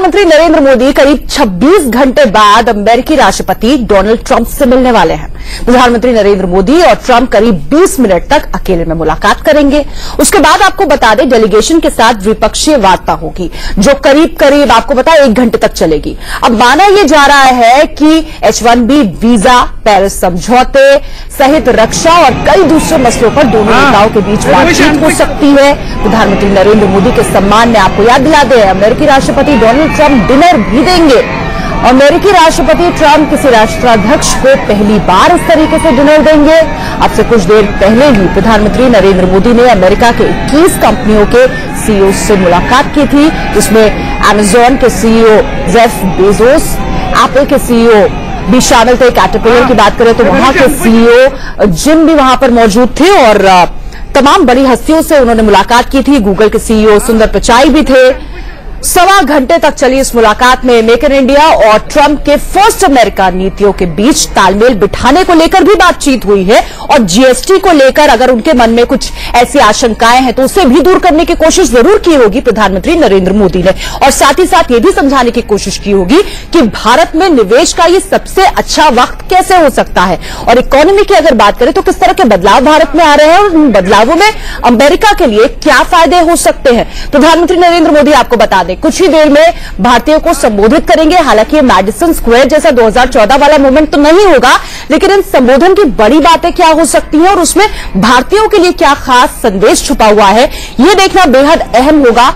प्रधानमंत्री नरेंद्र मोदी करीब 26 घंटे बाद अमेरिकी राष्ट्रपति डोनाल्ड ट्रंप से मिलने वाले हैं। प्रधानमंत्री नरेंद्र मोदी और ट्रंप करीब 20 मिनट तक अकेले में मुलाकात करेंगे। उसके बाद आपको बता दें, डेलीगेशन के साथ द्विपक्षीय वार्ता होगी जो करीब आपको बता 1 घंटे तक चलेगी। अब माना यह जा रहा है कि H-1B वीजा, पेरिस समझौते सहित रक्षा और कई दूसरे मसलों पर दोनों नेताओं के बीच बातचीत हो सकती है। प्रधानमंत्री नरेंद्र मोदी के सम्मान में आपको याद दिला दें, अमेरिकी राष्ट्रपति डोनाल्ड ट्रंप डिनर भी देंगे। अमेरिकी राष्ट्रपति ट्रंप किसी राष्ट्राध्यक्ष को पहली बार इस तरीके से डिनर देंगे। अब से कुछ देर पहले ही प्रधानमंत्री नरेंद्र मोदी ने अमेरिका के 21 कंपनियों के सीईओ से मुलाकात की थी, जिसमें अमेजॉन के सीईओ जेफ बेजोस, एप्पल के सीईओ भी शामिल थे। कैटरपिलर की बात करें तो वहां के सीईओ जिम भी वहां पर मौजूद थे और तमाम बड़ी हस्तियों से उन्होंने मुलाकात की थी। गूगल के सीईओ सुंदर पिचाई भी थे। 1.25 घंटे तक चली इस मुलाकात में मेक इन इंडिया और ट्रंप के फर्स्ट अमेरिका नीतियों के बीच तालमेल बिठाने को लेकर भी बातचीत हुई है और जीएसटी को लेकर अगर उनके मन में कुछ ऐसी आशंकाएं हैं तो उसे भी दूर करने की कोशिश जरूर की होगी प्रधानमंत्री नरेंद्र मोदी ने, और साथ ही साथ ये भी समझाने की कोशिश की होगी कि भारत में निवेश का ये सबसे अच्छा वक्त कैसे हो सकता है। और इकोनॉमी की अगर बात करें तो किस तरह के बदलाव भारत में आ रहे हैं और उन बदलावों में अमेरिका के लिए क्या फायदे हो सकते हैं। प्रधानमंत्री नरेंद्र मोदी आपको बता दें कुछ ही देर में भारतीयों को संबोधित करेंगे। हालांकि ये मैडिसन स्क्वायर जैसा 2014 वाला मूवमेंट तो नहीं होगा, लेकिन इन संबोधन की बड़ी बातें क्या हो सकती हैं और उसमें भारतीयों के लिए क्या खास संदेश छुपा हुआ है, ये देखना बेहद अहम होगा।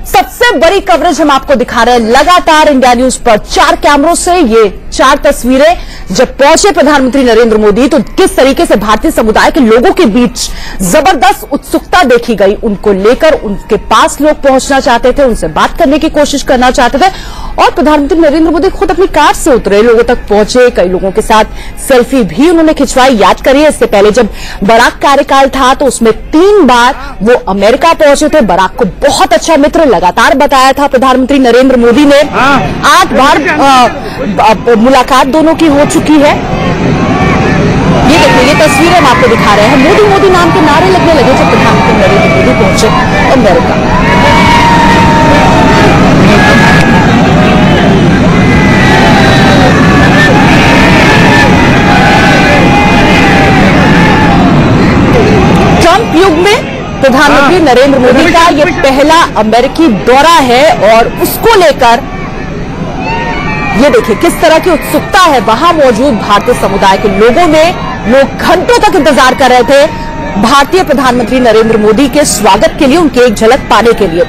सबसे बड़ी कवरेज हम आपको दिखा रहे हैं लगातार इंडिया न्यूज पर 4 कैमरों से। ये 4 तस्वीरें जब पहुंचे प्रधानमंत्री नरेंद्र मोदी तो किस तरीके से भारतीय समुदाय के लोगों के बीच जबरदस्त उत्सुकता देखी गई। उनको लेकर उनके पास लोग पहुंचना चाहते थे, उनसे बात करने की कोशिश करना चाहते थे और प्रधानमंत्री नरेंद्र मोदी खुद अपनी कार से उतरे, लोगों तक पहुंचे, कई लोगों के साथ सेल्फी भी उन्होंने खिंचवाई। याद करिए इससे पहले जब बराक कार्यकाल था तो उसमें 3 बार वो अमेरिका पहुंचे थे। बराक को बहुत अच्छा मित्र लगातार बताया था प्रधानमंत्री नरेंद्र मोदी ने। 8 बार मुलाकात दोनों की हो चुकी है। ये देखिए, ये तस्वीरें हम आपको दिखा रहे हैं। मोदी मोदी नाम के नारे लगने लगे जब प्रधानमंत्री नरेंद्र मोदी पहुंचे अमेरिका। ट्रंप युग में प्रधानमंत्री नरेंद्र मोदी का ये पहला अमेरिकी दौरा है और उसको लेकर ये देखिए किस तरह की उत्सुकता है वहां मौजूद भारतीय समुदाय के लोगों में। लोग घंटों तक इंतजार कर रहे थे भारतीय प्रधानमंत्री नरेंद्र मोदी के स्वागत के लिए, उनकी एक झलक पाने के लिए।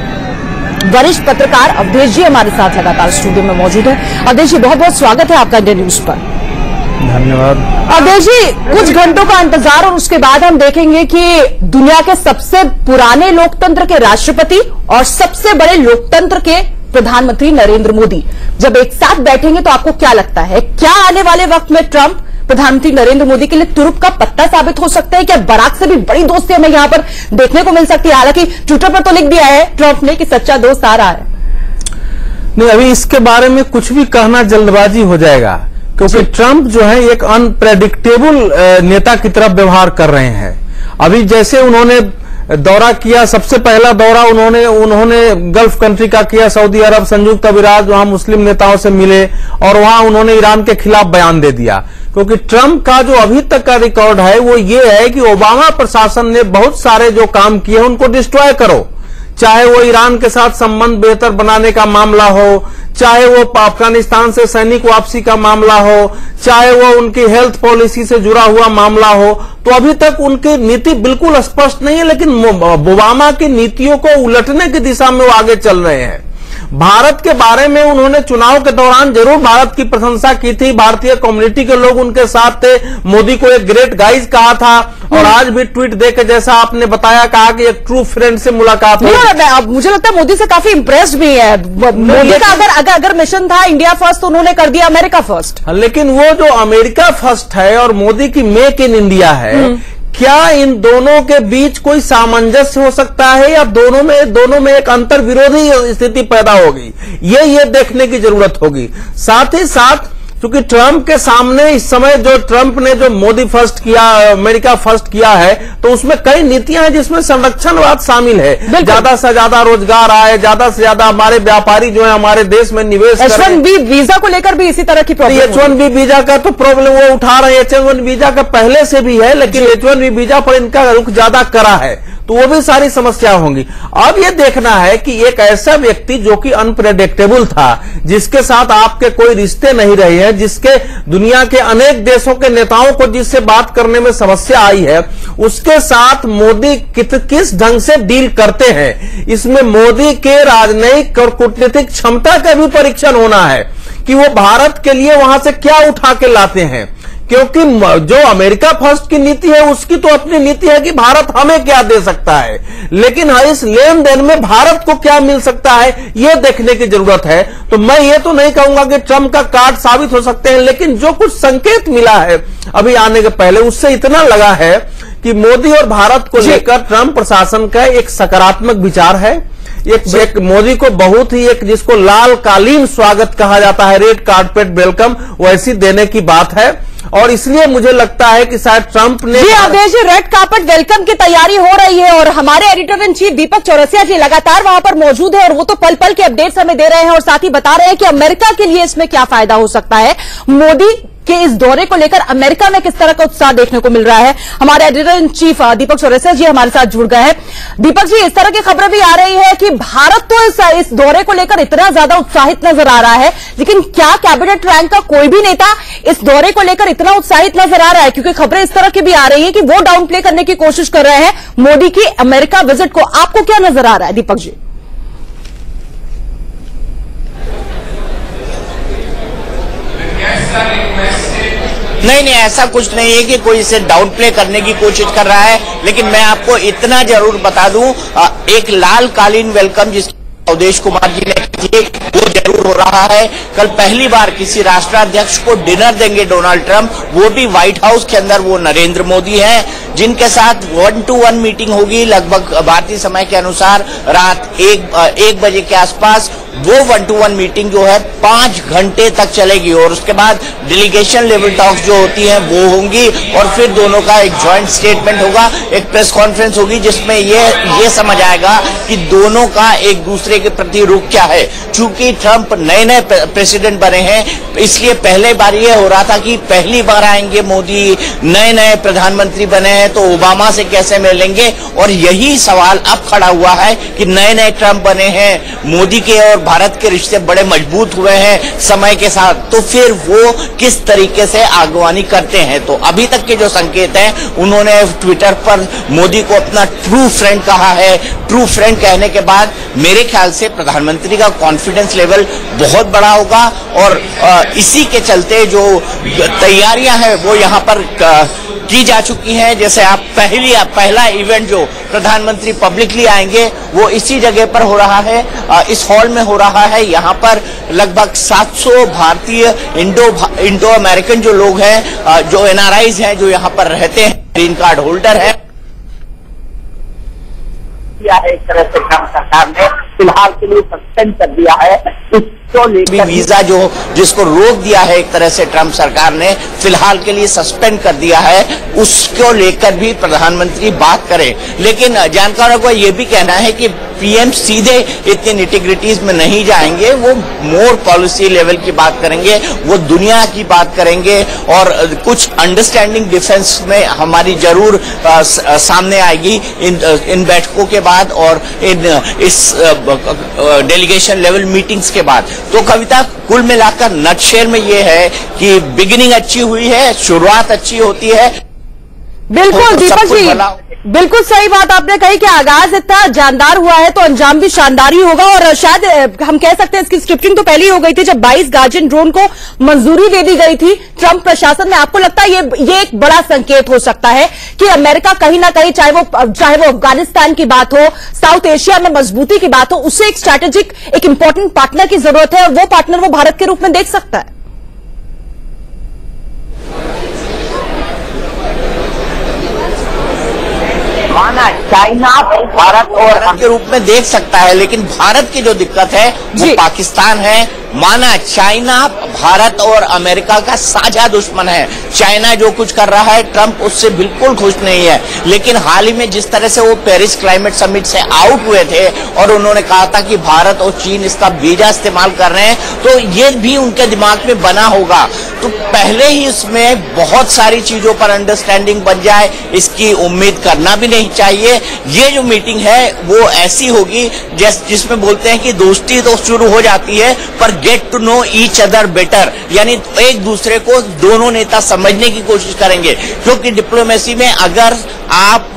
वरिष्ठ पत्रकार अवधेश जी हमारे साथ लगातार स्टूडियो में मौजूद हैं। अवधेश जी, बहुत बहुत स्वागत है आपका इंडिया न्यूज पर। धन्यवाद। अवधेश जी, कुछ घंटों का इंतजार और उसके बाद हम देखेंगे कि दुनिया के सबसे पुराने लोकतंत्र के राष्ट्रपति और सबसे बड़े लोकतंत्र के प्रधानमंत्री नरेंद्र मोदी जब एक साथ बैठेंगे तो आपको क्या लगता है, क्या आने वाले वक्त में ट्रंप प्रधानमंत्री नरेंद्र मोदी के लिए तुरुप का पत्ता साबित हो सकते हैं? क्या बराक से भी बड़ी दोस्ती हमें यहां पर देखने को मिल सकती है? हालांकि ट्विटर पर तो लिख दिया है ट्रंप ने कि सच्चा दोस्त आ रहा है। नहीं, अभी इसके बारे में कुछ भी कहना जल्दबाजी हो जाएगा क्योंकि ट्रंप जो है एक अनप्रेडिक्टेबल नेता की तरफ व्यवहार कर रहे हैं। अभी जैसे उन्होंने दौरा किया, सबसे पहला दौरा उन्होंने गल्फ कंट्री का किया, सऊदी अरब, संयुक्त अमीरात, वहां मुस्लिम नेताओं से मिले और वहां उन्होंने ईरान के खिलाफ बयान दे दिया। क्योंकि ट्रंप का जो अभी तक का रिकॉर्ड है वो ये है कि ओबामा प्रशासन ने बहुत सारे जो काम किए उनको डिस्ट्रॉय करो, चाहे वो ईरान के साथ संबंध बेहतर बनाने का मामला हो, चाहे वो अफगानिस्तान से सैनिक वापसी का मामला हो, चाहे वो उनकी हेल्थ पॉलिसी से जुड़ा हुआ मामला हो। तो अभी तक उनकी नीति बिल्कुल स्पष्ट नहीं है, लेकिन ओबामा की नीतियों को उलटने की दिशा में वो आगे चल रहे हैं। भारत के बारे में उन्होंने चुनाव के दौरान जरूर भारत की प्रशंसा की थी, भारतीय कम्युनिटी के लोग उनके साथ थे, मोदी को एक ग्रेट गाइज कहा था और आज भी ट्वीट देकर जैसा आपने बताया कहा कि एक ट्रू फ्रेंड से मुलाकात हुई। अब मुझे लगता है मोदी से काफी इंप्रेस्ड भी है। मोदी का अगर मिशन था इंडिया फर्स्ट तो उन्होंने कर दिया अमेरिका फर्स्ट। लेकिन वो जो अमेरिका फर्स्ट है और मोदी की मेक इन इंडिया है, क्या इन दोनों के बीच कोई सामंजस्य हो सकता है या दोनों में एक अंतर विरोधी स्थिति पैदा होगी? ये देखने की जरूरत होगी। साथ ही साथ क्योंकि ट्रंप के सामने इस समय जो ट्रंप ने जो मोदी फर्स्ट किया, अमेरिका फर्स्ट किया है, तो उसमें कई नीतियां हैं जिसमें संरक्षणवाद शामिल है। ज्यादा से ज्यादा रोजगार आए, ज्यादा से ज्यादा हमारे व्यापारी जो है हमारे देश में निवेश करें। H1B वीजा को लेकर भी इसी तरह की प्रॉब्लम, H1B वीजा का तो प्रॉब्लम वो उठा रहे हैं। H1B वीजा का पहले से भी है, लेकिन H1B वीजा पर इनका रुख ज्यादा करा है, तो वो भी सारी समस्या होंगी। अब ये देखना है कि एक ऐसा व्यक्ति जो कि अनप्रेडिक्टेबल था, जिसके साथ आपके कोई रिश्ते नहीं रहे हैं, जिसके दुनिया के अनेक देशों के नेताओं को जिससे बात करने में समस्या आई है, उसके साथ मोदी किस ढंग से डील करते हैं, इसमें मोदी के राजनयिक और कूटनीतिक क्षमता का भी परीक्षण होना है कि वो भारत के लिए वहां से क्या उठा के लाते हैं। क्योंकि जो अमेरिका फर्स्ट की नीति है, उसकी तो अपनी नीति है कि भारत हमें क्या दे सकता है, लेकिन इस लेन देन में भारत को क्या मिल सकता है, यह देखने की जरूरत है। तो मैं ये तो नहीं कहूंगा कि ट्रंप का कार्ड साबित हो सकते हैं, लेकिन जो कुछ संकेत मिला है अभी आने के पहले, उससे इतना लगा है कि मोदी और भारत को लेकर ट्रंप प्रशासन का एक सकारात्मक विचार है। एक मोदी को बहुत ही एक जिसको लाल कालीन स्वागत कहा जाता है, रेड कारपेट वेलकम, वैसी देने की बात है। और इसलिए मुझे लगता है कि शायद ट्रंप ने जी अवधेश जी, रेड कार्पेट वेलकम की तैयारी हो रही है और हमारे editor in chief Deepak Chaurasia जी लगातार वहां पर मौजूद है और वो तो पल पल के अपडेट्स हमें दे रहे हैं और साथ ही बता रहे हैं कि अमेरिका के लिए इसमें क्या फायदा हो सकता है। मोदी के इस दौरे को लेकर अमेरिका में किस तरह का उत्साह देखने को मिल रहा है। हमारे editor in chief Deepak Chaurasia जी हमारे साथ जुड़ गए हैं। दीपक जी, इस तरह की खबरें भी आ रही है कि भारत तो इस दौरे को लेकर इतना ज्यादा उत्साहित नजर आ रहा है, लेकिन क्या कैबिनेट रैंक का कोई भी नेता इस दौरे को लेकर इतना उत्साहित नजर आ रहा है? क्योंकि खबरें इस तरह की भी आ रही है कि वो डाउन प्ले करने की कोशिश कर रहे हैं मोदी की अमेरिका विजिट को। आपको क्या नजर आ रहा है दीपक जी? नहीं, ऐसा कुछ नहीं है कि कोई इसे डाउन प्ले करने की कोशिश कर रहा है, लेकिन मैं आपको इतना जरूर बता दूं, एक लाल कालीन वेलकम जिस अवधेश कुमार जी ने की वो जरूर हो रहा है। कल पहली बार किसी राष्ट्राध्यक्ष को डिनर देंगे डोनाल्ड ट्रंप, वो भी व्हाइट हाउस के अंदर। वो नरेंद्र मोदी हैं, जिनके साथ 1-to-1 मीटिंग होगी लगभग भारतीय समय के अनुसार रात 1 बजे के आसपास। वो 1-to-1 मीटिंग जो है 5 घंटे तक चलेगी और उसके बाद डेलीगेशन लेवल टॉक्स जो होती हैं वो होंगी और फिर दोनों का एक जॉइंट स्टेटमेंट होगा, एक प्रेस कॉन्फ्रेंस होगी जिसमें ये समझ आएगा कि दोनों का एक दूसरे के प्रति रुख क्या है। चूंकि ट्रंप नए प्रेसिडेंट बने हैं, इसलिए पहले बार ये हो रहा था कि पहली बार आएंगे मोदी, नए प्रधानमंत्री बने हैं तो ओबामा से कैसे मिलेंगे, और यही सवाल अब खड़ा हुआ है कि नए ट्रंप बने हैं, मोदी के और भारत के रिश्ते बड़े मजबूत हुए हैं समय के साथ, तो फिर वो किस तरीके से आगवानी करते हैं। तो अभी तक के जो संकेत हैं, उन्होंने ट्विटर पर मोदी को अपना ट्रू फ्रेंड कहा है। ट्रू फ्रेंड कहने के बाद मेरे ख्याल से प्रधानमंत्री का कॉन्फिडेंस लेवल बहुत बड़ा होगा और इसी के चलते जो तैयारियां हैं वो यहाँ पर की जा चुकी हैं। जैसे आप पहला इवेंट जो प्रधानमंत्री पब्लिकली आएंगे वो इसी जगह पर हो रहा है, इस हॉल में हो रहा है। यहाँ पर लगभग 700 भारतीय इंडो अमेरिकन जो लोग हैं, जो NRIs हैं, जो यहाँ पर रहते हैं, ग्रीन कार्ड होल्डर है। एक तरह से ट्रंप सरकार ने फिलहाल के लिए सस्पेंड कर दिया है इसको लेकर। वीजा जिसको रोक दिया है एक तरह से ट्रंप सरकार ने फिलहाल के लिए सस्पेंड कर दिया है, उसको लेकर भी प्रधानमंत्री बात करें। लेकिन जानकारों को यह भी कहना है कि पीएम सीधे इतनी निटिग्रिटीज में नहीं जाएंगे, वो मोर पॉलिसी लेवल की बात करेंगे, वो दुनिया की बात करेंगे और कुछ अंडरस्टैंडिंग डिफेंस में हमारी जरूर सामने आएगी इन बैठकों के बाद और इस डेलीगेशन लेवल मीटिंग्स के बाद। तो कविता, कुल मिलाकर नटशेल में ये है कि बिगिनिंग अच्छी हुई है, शुरुआत अच्छी होती है। बिल्कुल दीपक जी, बिल्कुल सही बात आपने कही कि आगाज इतना जानदार हुआ है तो अंजाम भी शानदार ही होगा। और शायद हम कह सकते हैं इसकी स्क्रिप्टिंग तो पहले ही हो गई थी जब 22 गार्जियन ड्रोन को मंजूरी दे दी गई थी ट्रंप प्रशासन में। आपको लगता है ये एक बड़ा संकेत हो सकता है कि अमेरिका कहीं ना कहीं, चाहे वो अफगानिस्तान की बात हो, साउथ एशिया में मजबूती की बात हो, उससे एक स्ट्रैटेजिक, एक इंपॉर्टेंट पार्टनर की जरूरत है और वो पार्टनर वो भारत के रूप में देख सकता है। चाइना भारत और के रूप में देख सकता है, लेकिन भारत की जो दिक्कत है वो पाकिस्तान है, माना चाइना भारत और अमेरिका का साझा दुश्मन है। चाइना जो कुछ कर रहा है ट्रंप उससे बिल्कुल खुश नहीं है, लेकिन हाल ही में जिस तरह से वो पेरिस क्लाइमेट समिट से आउट हुए थे और उन्होंने कहा था कि भारत और चीन इसका वीजा इस्तेमाल कर रहे हैं, तो ये भी उनके दिमाग में बना होगा। तो पहले ही इसमें बहुत सारी चीजों पर अंडरस्टैंडिंग बन जाए, इसकी उम्मीद करना भी नहीं चाहिए। ये जो मीटिंग है वो ऐसी होगी जिसमें बोलते हैं कि दोस्ती तो शुरू हो जाती है पर get to know each other better, यानी एक दूसरे को दोनों नेता समझने की कोशिश करेंगे। क्योंकि डिप्लोमेसी में अगर आप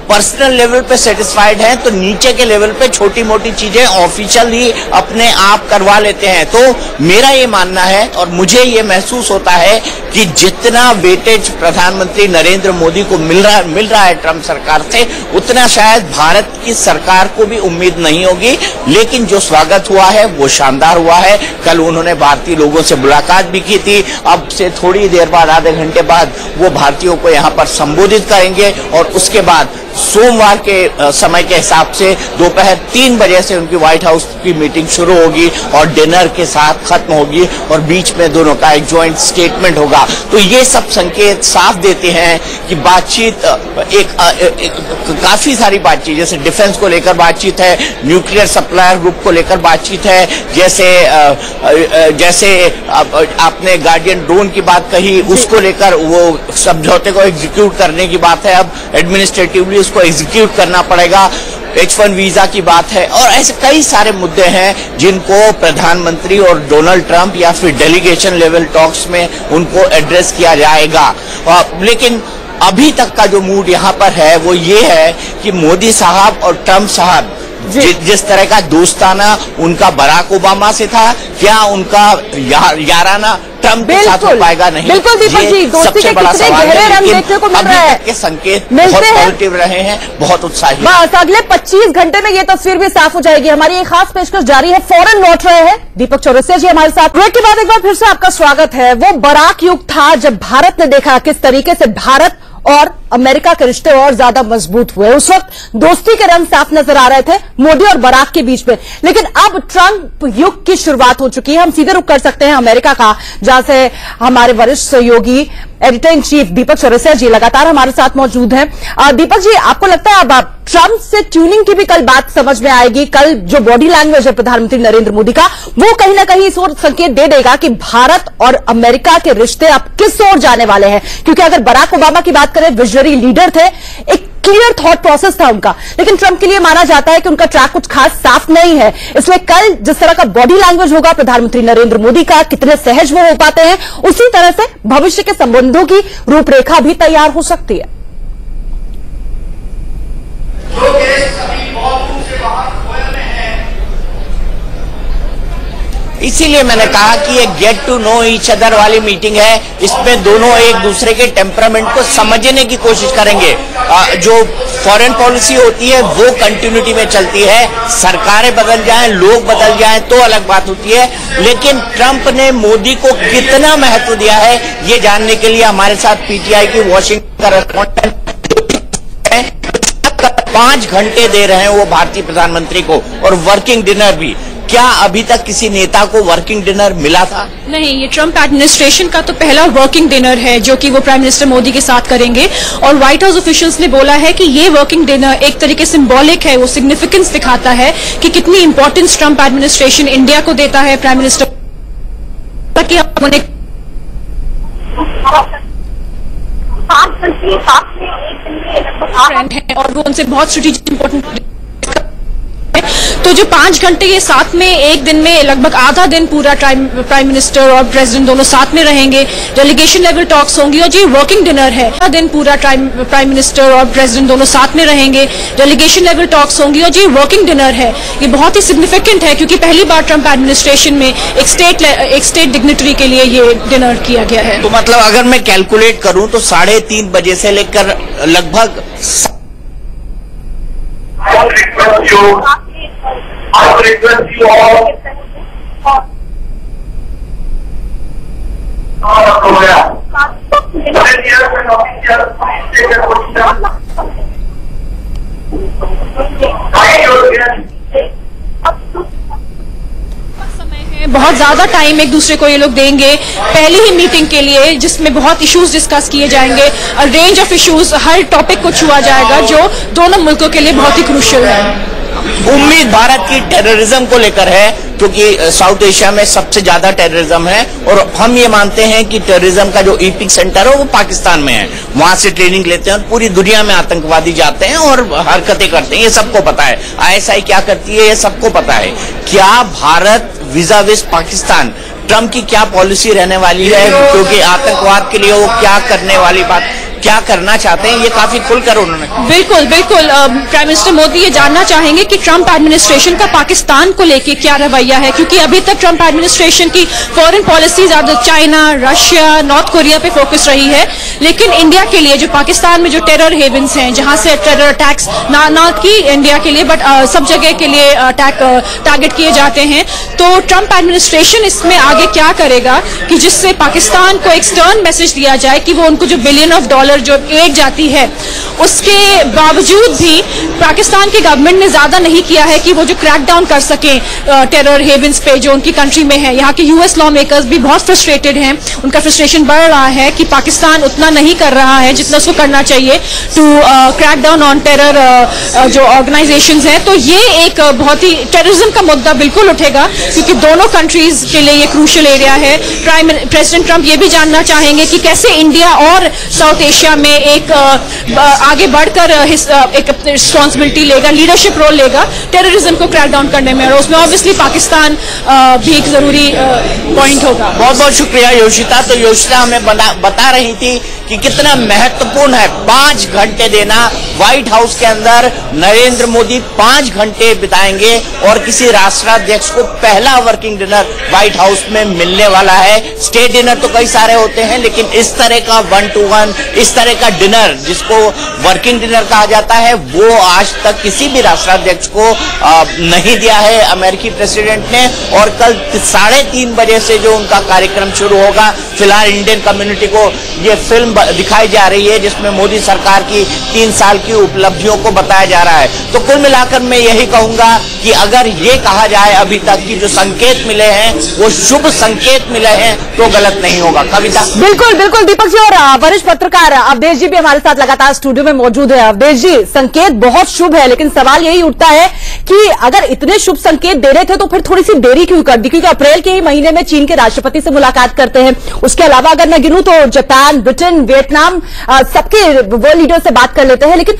पर्सनल लेवल पे सेटिस्फाइड हैं तो नीचे के लेवल पे छोटी मोटी चीजें ऑफिशियल ही अपने आप करवा लेते हैं। तो मेरा ये मानना है और मुझे ये महसूस होता है कि जितना वेटेज प्रधानमंत्री नरेंद्र मोदी को मिल रहा है ट्रंप सरकार से, उतना शायद भारत की सरकार को भी उम्मीद नहीं होगी। लेकिन जो स्वागत हुआ है वो शानदार हुआ है। कल उन्होंने भारतीय लोगों से मुलाकात भी की थी। अब से थोड़ी देर बाद, आधे घंटे बाद वो भारतीयों को यहाँ पर संबोधित करेंगे और उसके बाद सोमवार के समय के हिसाब से दोपहर 3 बजे से उनकी व्हाइट हाउस की मीटिंग शुरू होगी और डिनर के साथ खत्म होगी और बीच में दोनों का एक ज्वाइंट स्टेटमेंट होगा। तो ये सब संकेत साफ देते हैं कि बातचीत काफी सारी बातचीत, जैसे डिफेंस को लेकर बातचीत है, न्यूक्लियर सप्लायर ग्रुप को लेकर बातचीत है, जैसे आपने गार्डियन ड्रोन की बात कही, उसको लेकर वो समझौते को एग्जीक्यूट करने की बात है। अब एडमिनिस्ट्रेटिवली उसको एग्जीक्यूट करना पड़ेगा। H1 वीजा की बात है और ऐसे कई सारे मुद्दे हैं जिनको प्रधानमंत्री और डोनाल्ड ट्रंप या फिर डेलीगेशन लेवल टॉक्स में उनको एड्रेस किया जाएगा। लेकिन अभी तक का जो मूड यहाँ पर है वो ये है कि मोदी साहब और ट्रंप साहब जिस तरह का दोस्ताना उनका बराक ओबामा से था, क्या उनका याराना ट्रंप के साथ हो पाएगा? नहीं। बिल्कुल दीपक जी, दोस्ती के कितने गहरे रंग देखने को मिल रहा है। के संकेत बहुत पॉजिटिव रहे हैं, बहुत उत्साही। बस अगले 25 घंटे में ये तस्वीर भी साफ हो जाएगी। हमारी एक खास पेशकश जारी है, फौरन लौट रहे हैं दीपक चौरसिया जी हमारे साथ। ब्रेक के बाद एक बार फिर से आपका स्वागत है। वो बराक युग था जब भारत ने देखा किस तरीके से भारत और अमेरिका के रिश्ते और ज्यादा मजबूत हुए। उस वक्त दोस्ती के रंग साफ नजर आ रहे थे मोदी और बराक के बीच में, लेकिन अब ट्रंप युग की शुरुआत हो चुकी है। हम सीधे रुख कर सकते हैं अमेरिका का, जहां से हमारे वरिष्ठ सहयोगी editor in chief Deepak Chaurasia जी लगातार हमारे साथ मौजूद हैं। दीपक जी, आपको लगता है अब ट्रंप से ट्यूनिंग की भी कल बात समझ में आएगी? कल जो बॉडी लैंग्वेज है प्रधानमंत्री नरेंद्र मोदी का, वो कहीं ना कहीं इस ओर संकेत दे देगा कि भारत और अमेरिका के रिश्ते अब किस ओर जाने वाले हैं। क्योंकि अगर बराक ओबामा की बात करें, विजनरी लीडर थे, एक क्लियर थॉट प्रोसेस था उनका, लेकिन ट्रंप के लिए माना जाता है कि उनका ट्रैक कुछ खास साफ नहीं है। इसलिए कल जिस तरह का बॉडी लैंग्वेज होगा प्रधानमंत्री नरेंद्र मोदी का, कितने सहज वो हो पाते हैं, उसी तरह से भविष्य के संबंधों की रूपरेखा भी तैयार हो सकती है। जो देश अभी बहुत दूर से बाहर खोए में हैं, इसीलिए मैंने कहा कि ये get to know each other वाली मीटिंग है। इसमें दोनों एक दूसरे के टेम्परामेंट को समझने की कोशिश करेंगे। जो फॉरेन पॉलिसी होती है वो कंटिन्यूटी में चलती है। सरकारें बदल जाएं, लोग बदल जाएं तो अलग बात होती है, लेकिन ट्रंप ने मोदी को कितना महत्व दिया है ये जानने के लिए हमारे साथ पीटीआई की वाशिंगटन करेस्पॉन्डेंट 5 घंटे दे रहे हैं वो भारतीय प्रधानमंत्री को, और वर्किंग डिनर भी। क्या अभी तक किसी नेता को वर्किंग डिनर मिला था? नहीं, ये ट्रंप एडमिनिस्ट्रेशन का तो पहला वर्किंग डिनर है जो कि वो प्राइम मिनिस्टर मोदी के साथ करेंगे। और व्हाइट हाउस ऑफिशियल्स ने बोला है कि ये वर्किंग डिनर एक तरीके सिंबॉलिक है, वो सिग्निफिकेंस दिखाता है कि कितनी इंपॉर्टेंस ट्रंप एडमिनिस्ट्रेशन इंडिया को देता है। प्राइम मिनिस्टर फ्रेंड है और वो उनसे बहुत स्ट्रेटेजिक इंपॉर्टेंट। तो जो 5 घंटे ये साथ में, एक दिन में लगभग आधा दिन पूरा प्राइम मिनिस्टर और प्रेसिडेंट दोनों साथ में रहेंगे। डेलीगेशन लेवल टॉक्स होंगी और जो वर्किंग डिनर है, आधा दिन पूरा प्राइम मिनिस्टर और प्रेसिडेंट दोनों साथ में रहेंगे। डेलीगेशन लेवल टॉक्स होंगी और जो वर्किंग डिनर है ये बहुत ही सिग्निफिकेंट है, क्योंकि पहली बार ट्रंप एडमिनिस्ट्रेशन में एक स्टेट डिग्निटरी के लिए ये डिनर किया गया है। तो मतलब अगर मैं कैलकुलेट करूं तो 3:30 बजे से लेकर लगभग I would request you all go down. When the other official, please take your position. बहुत ज्यादा टाइम एक दूसरे को ये लोग देंगे पहली ही मीटिंग के लिए, जिसमें बहुत इश्यूज डिस्कस किए जाएंगे। Range of issues, her topic को छुआ जाएगा जो दोनों मुल्कों के लिए बहुत ही क्रूशियल है। उम्मीद भारत की टेररिज्म को लेकर है, क्योंकि साउथ एशिया में सबसे ज्यादा टेररिज्म है और हम ये मानते हैं कि टेररिज्म का जो एपिक सेंटर है वो पाकिस्तान में है। वहां से ट्रेनिंग लेते हैं और पूरी दुनिया में आतंकवादी जाते हैं और हरकतें करते हैं, ये सबको पता है। ISI क्या करती है ये सबको पता है। क्या भारत वीजा विज पाकिस्तान, ट्रंप की क्या पॉलिसी रहने वाली है, क्योंकि आतंकवाद के लिए वो क्या करने वाली बात, क्या करना चाहते हैं, ये काफी खुलकर उन्होंने। बिल्कुल बिल्कुल, प्राइम मिनिस्टर मोदी ये जानना चाहेंगे कि ट्रंप एडमिनिस्ट्रेशन का पाकिस्तान को लेके क्या रवैया है, क्योंकि अभी तक ट्रंप एडमिनिस्ट्रेशन की फॉरेन पॉलिसी ज्यादा चाइना, रशिया, नॉर्थ कोरिया पे फोकस रही है, लेकिन इंडिया के लिए जो पाकिस्तान में जो टेरर हेवन्स हैं, जहां से टेरर अटैक्स ना कि इंडिया के लिए बट सब जगह के लिए टारगेट किए जाते हैं, तो ट्रंप एडमिनिस्ट्रेशन इसमें आगे क्या करेगा कि जिससे पाकिस्तान को एक स्टर्न मैसेज दिया जाए कि वो उनको जो $बिलियन जो एड जाती है उसके बावजूद भी पाकिस्तान की गवर्नमेंट ने ज्यादा नहीं किया है कि वो जो क्रैकडाउन कर सके टेरर हेवन्स पे जो उनकी कंट्री में है। यहाँ के US लॉ मेकर्स भी बहुत फ्रस्ट्रेटेड हैं, उनका फ्रस्ट्रेशन बढ़ रहा है कि पाकिस्तान उतना नहीं कर रहा है जितना उसको करना चाहिए to crack down on terror जो ऑर्गेनाइजेशंस हैं। तो ये एक बहुत ही टेररिज्म का मुद्दा बिल्कुल उठेगा, क्योंकि दोनों कंट्रीज के लिए ये क्रूशियल एरिया है। प्रेसिडेंट ट्रंप ये भी जानना चाहेंगे कि कैसे इंडिया और साउथ एशिया में एक आगे बढ़कर एक रिस्पॉन्सिबिलिटी लेगा, लीडरशिप रोल लेगा टेररिज्म को क्रैक डाउन करने में, और उसमें ऑब्वियसली पाकिस्तान भी एक जरूरी पॉइंट होगा। बहुत बहुत शुक्रिया योशिता। तो योशिता हमें बता रही थी कि कितना महत्वपूर्ण है 5 घंटे देना। व्हाइट हाउस के अंदर नरेंद्र मोदी 5 घंटे बिताएंगे और किसी राष्ट्राध्यक्ष को पहला वर्किंग डिनर व्हाइट हाउस में मिलने वाला है। स्टेट डिनर तो कई सारे होते हैं, लेकिन इस तरह का 1-to-1, इस तरह का डिनर जिसको वर्किंग डिनर कहा जाता है, वो आज तक किसी भी राष्ट्राध्यक्ष को नहीं दिया है अमेरिकी प्रेसिडेंट ने। और कल 3:30 बजे से जो उनका कार्यक्रम शुरू होगा, फिलहाल इंडियन कम्युनिटी को ये फिल्म दिखाई जा रही है जिसमें मोदी सरकार की 3 साल की उपलब्धियों को बताया जा रहा है। तो कुल मिलाकर मैं यही कहूंगा कि अगर ये कहा जाए अभी तक की जो संकेत मिले हैं वो शुभ संकेत मिले हैं तो गलत नहीं होगा। कविता। बिल्कुल बिल्कुल दीपक जी, और वरिष्ठ पत्रकार अवधेश जी भी हमारे साथ लगातार स्टूडियो में मौजूद है। अवधेश जी, संकेत बहुत शुभ है, लेकिन सवाल यही उठता है कि अगर इतने शुभ संकेत दे रहे थे तो फिर थोड़ी सी देरी क्यों कर दी, क्योंकि अप्रैल के ही महीने में चीन के राष्ट्रपति से मुलाकात करते हैं। उसके अलावा अगर मैं गिनूं तो जापान, ब्रिटेन, वियतनाम, सबके वर्ल्ड लीडर से बात कर लेते हैं। लेकिन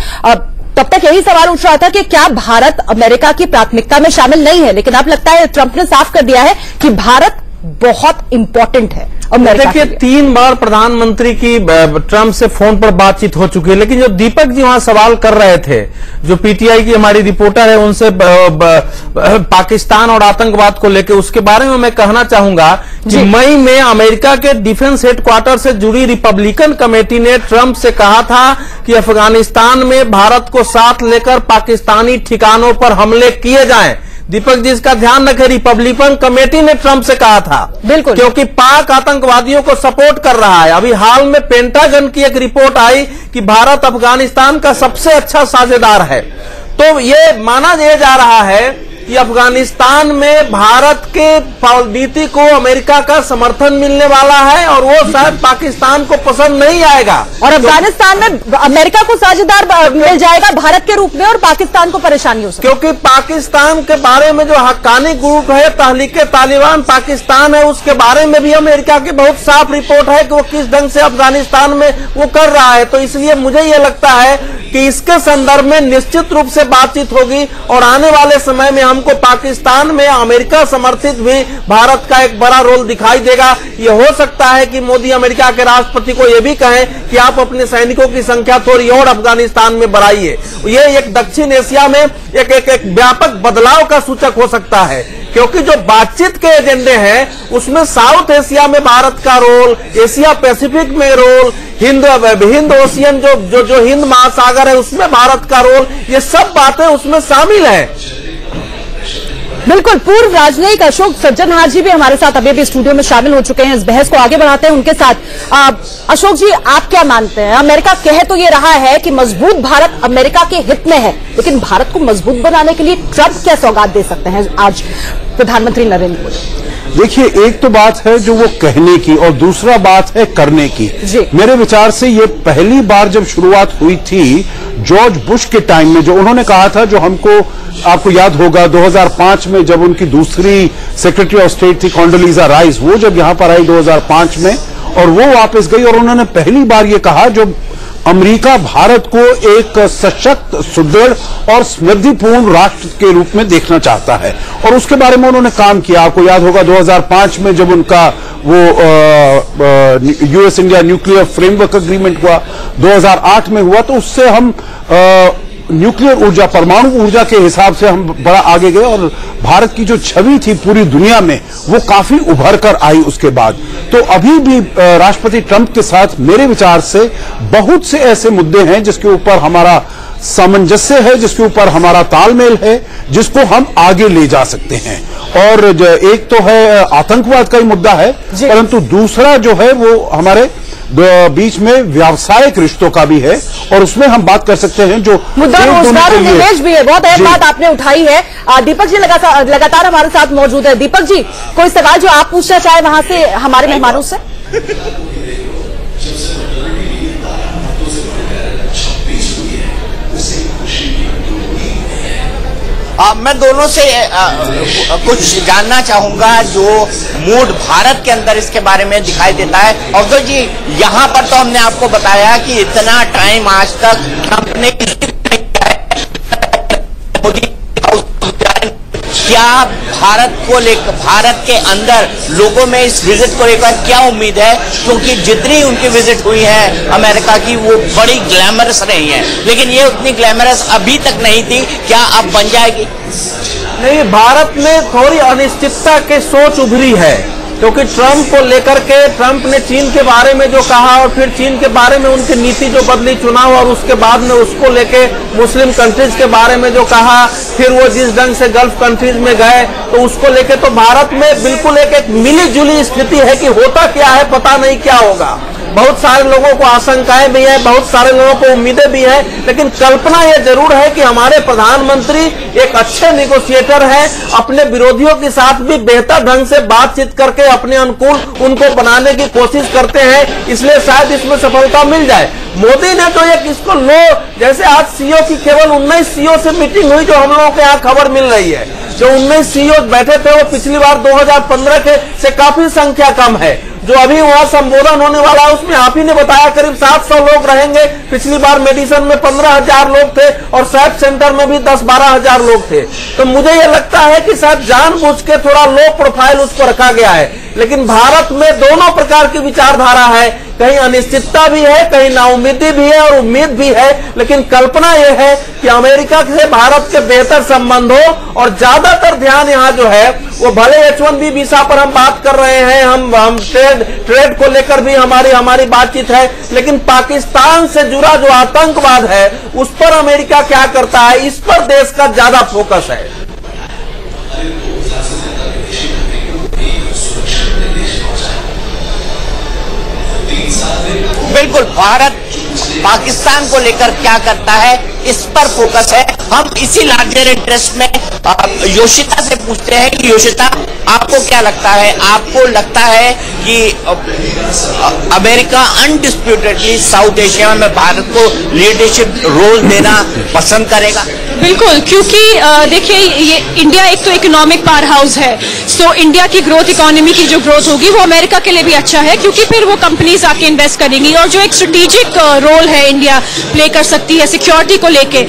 तब तक यही सवाल उठ रहा था कि क्या भारत अमेरिका की प्राथमिकता में शामिल नहीं है, लेकिन अब लगता है ट्रंप ने साफ कर दिया है कि भारत बहुत इंपॉर्टेंट है अमेरिका। देखिए 3 बार प्रधानमंत्री की ट्रंप से फोन पर बातचीत हो चुकी है, लेकिन जो दीपक जी वहां सवाल कर रहे थे, जो PTI की हमारी रिपोर्टर है उनसे पाकिस्तान और आतंकवाद को लेकर, उसके बारे में मैं कहना चाहूंगा कि मई में अमेरिका के डिफेंस हेडक्वार्टर से जुड़ी रिपब्लिकन कमेटी ने ट्रंप से कहा था कि अफगानिस्तान में भारत को साथ लेकर पाकिस्तानी ठिकानों पर हमले किए जाएं। दीपक जी इसका ध्यान रखें, रिपब्लिकन कमेटी ने ट्रंप से कहा था, बिल्कुल, क्योंकि पाक आतंकवादियों को सपोर्ट कर रहा है। अभी हाल में पेंटागन की एक रिपोर्ट आई कि भारत अफगानिस्तान का सबसे अच्छा साझेदार है। तो ये माना जा रहा है कि अफगानिस्तान में भारत के नीति को अमेरिका का समर्थन मिलने वाला है और वो शायद पाकिस्तान को पसंद नहीं आएगा, और अफगानिस्तान में अमेरिका को साझेदार मिल जाएगा भारत के रूप में और पाकिस्तान को परेशानी हो सकती है। क्योंकि पाकिस्तान के बारे में जो हक्कानी ग्रुप है, तहलीके तालिबान पाकिस्तान है, उसके बारे में भी अमेरिका की बहुत साफ रिपोर्ट है कि वो किस ढंग से अफगानिस्तान में वो कर रहा है। तो इसलिए मुझे ये लगता है कि इसके संदर्भ में निश्चित रूप से बातचीत होगी और आने वाले समय में हमको पाकिस्तान में अमेरिका समर्थित भी भारत का एक बड़ा रोल दिखाई देगा। ये हो सकता है कि मोदी अमेरिका के राष्ट्रपति को यह भी कहें कि आप अपने सैनिकों की संख्या थोड़ी और अफगानिस्तान में बढ़ाइए। ये एक दक्षिण एशिया में एक व्यापक बदलाव का सूचक हो सकता है, क्योंकि जो बातचीत के एजेंडे हैं उसमें साउथ एशिया में भारत का रोल, एशिया पैसिफिक में रोल, हिंद ओशियन जो हिंद महासागर है उसमें भारत का रोल, ये सब बातें उसमें शामिल है। बिल्कुल, पूर्व राजनयिक अशोक सज्जनहार जी भी हमारे साथ अभी भी स्टूडियो में शामिल हो चुके हैं। इस बहस को आगे बढ़ाते हैं उनके साथ। अशोक जी, आप क्या मानते हैं? अमेरिका कह तो ये रहा है कि मजबूत भारत अमेरिका के हित में है, लेकिन भारत को मजबूत बनाने के लिए ट्रंप क्या सौगात दे सकते हैं आज प्रधानमंत्री नरेंद्र मोदी? देखिए, एक तो बात है जो वो कहने की और दूसरा बात है करने की। मेरे विचार से ये पहली बार जब शुरुआत हुई थी जॉर्ज बुश के टाइम में, जो उन्होंने कहा था, जो हमको आपको याद होगा 2005 में जब उनकी दूसरी सेक्रेटरी ऑफ स्टेट थी कॉन्डोलीजा राइस, वो जब यहां पर आई 2005 में और वो वापस गई और उन्होंने पहली बार ये कहा जो अमेरिका भारत को एक सशक्त, सुदृढ़ और समृद्धिपूर्ण राष्ट्र के रूप में देखना चाहता है और उसके बारे में उन्होंने काम किया। आपको याद होगा 2005 में जब उनका वो US India nuclear framework agreement हुआ, 2008 में हुआ, तो उससे हम न्यूक्लियर ऊर्जा, परमाणु ऊर्जा के हिसाब से हम बड़ा आगे गए और भारत की जो छवि थी पूरी दुनिया में वो काफी उभर कर आई उसके बाद। तो अभी भी राष्ट्रपति ट्रंप के साथ मेरे विचार से बहुत से ऐसे मुद्दे हैं जिसके ऊपर हमारा सामंजस्य है, जिसके ऊपर हमारा तालमेल है, जिसको हम आगे ले जा सकते हैं। और एक तो है आतंकवाद का ही मुद्दा है, परंतु दूसरा जो है वो हमारे बीच में व्यावसायिक रिश्तों का भी है और उसमें हम बात कर सकते हैं जो मुद्दा रोजगार और निवेश भी है। बहुत अहम बात आपने उठाई है। दीपक जी लगातार हमारे साथ मौजूद है। दीपक जी, कोई सवाल जो आप पूछना चाहे वहां से हमारे मेहमानों से? मैं दोनों से कुछ जानना चाहूंगा जो मूड भारत के अंदर इसके बारे में दिखाई देता है। अवधर जी, यहाँ पर तो हमने आपको बताया कि इतना टाइम आज तक ट्रंप ने क्या भारत को लेकर, भारत के अंदर लोगों में इस विजिट को लेकर क्या उम्मीद है? क्योंकि जितनी उनकी विजिट हुई है अमेरिका की वो बड़ी ग्लैमरस रही है, लेकिन ये उतनी ग्लैमरस अभी तक नहीं थी। क्या अब बन जाएगी? नहीं, भारत में थोड़ी अनिश्चितता की सोच उभरी है क्योंकि ट्रंप को लेकर के ट्रंप ने चीन के बारे में जो कहा और फिर चीन के बारे में उनकी नीति जो बदली चुनाव और उसके बाद में उसको लेके मुस्लिम कंट्रीज के बारे में जो कहा, फिर वो जिस ढंग से गल्फ कंट्रीज में गए तो उसको लेके तो भारत में बिल्कुल एक मिली जुली स्थिति है कि होता क्या है पता नहीं क्या होगा। बहुत सारे लोगों को आशंकाएं भी है, बहुत सारे लोगों को उम्मीदें भी है, लेकिन कल्पना यह जरूर है कि हमारे प्रधानमंत्री एक अच्छे नेगोशिएटर हैं, अपने विरोधियों के साथ भी बेहतर ढंग से बातचीत करके अपने अनुकूल उनको बनाने की कोशिश करते हैं, इसलिए शायद इसमें सफलता मिल जाए। मोदी ने तो एक इसको जैसे आज सीईओ की केवल 19 सीईओ से मीटिंग हुई जो हम लोगों को यहाँ खबर मिल रही है, जो 19 सीईओ बैठे थे वो पिछली बार 2015 के से काफी संख्या कम है। जो अभी वहां संबोधन होने वाला है उसमें आप ही ने बताया करीब 700 लोग रहेंगे। पिछली बार मेडिसन में 15,000 लोग थे और सैप सेंटर में भी 10-12 हजार लोग थे। तो मुझे ये लगता है कि शायद जानबूझ के थोड़ा लो प्रोफाइल उसको रखा गया है, लेकिन भारत में दोनों प्रकार की विचारधारा है, कहीं अनिश्चितता भी है, कहीं नाउम्मीदी भी है और उम्मीद भी है, लेकिन कल्पना यह है कि अमेरिका से भारत के बेहतर संबंध हो और ज्यादातर ध्यान यहाँ जो है वो भले H-1B वीसा पर हम बात कर रहे हैं, हम ट्रेड को लेकर भी हमारी बातचीत है, लेकिन पाकिस्तान से जुड़ा जो आतंकवाद है उस पर अमेरिका क्या करता है, इस पर देश का ज्यादा फोकस है। बिल्कुल, भारत पाकिस्तान को लेकर क्या करता है इस पर फोकस है। हम इसी लार्जर इंटरेस्ट में योशिता से पूछते हैं कि योशिता, आपको क्या लगता है? आपको लगता है कि अमेरिका अनडिस्प्यूटेडली साउथ एशिया में भारत को लीडरशिप रोल देना पसंद करेगा? बिल्कुल, क्योंकि देखिए ये इंडिया एक तो इकोनॉमिक पावर हाउस है, तो इंडिया की ग्रोथ, इकोनॉमी की जो ग्रोथ होगी वो अमेरिका के लिए भी अच्छा है क्योंकि फिर वो कंपनीज आके इन्वेस्ट करेंगी और जो एक स्ट्रेटेजिक रोल है इंडिया प्ले कर सकती है सिक्योरिटी को लेके।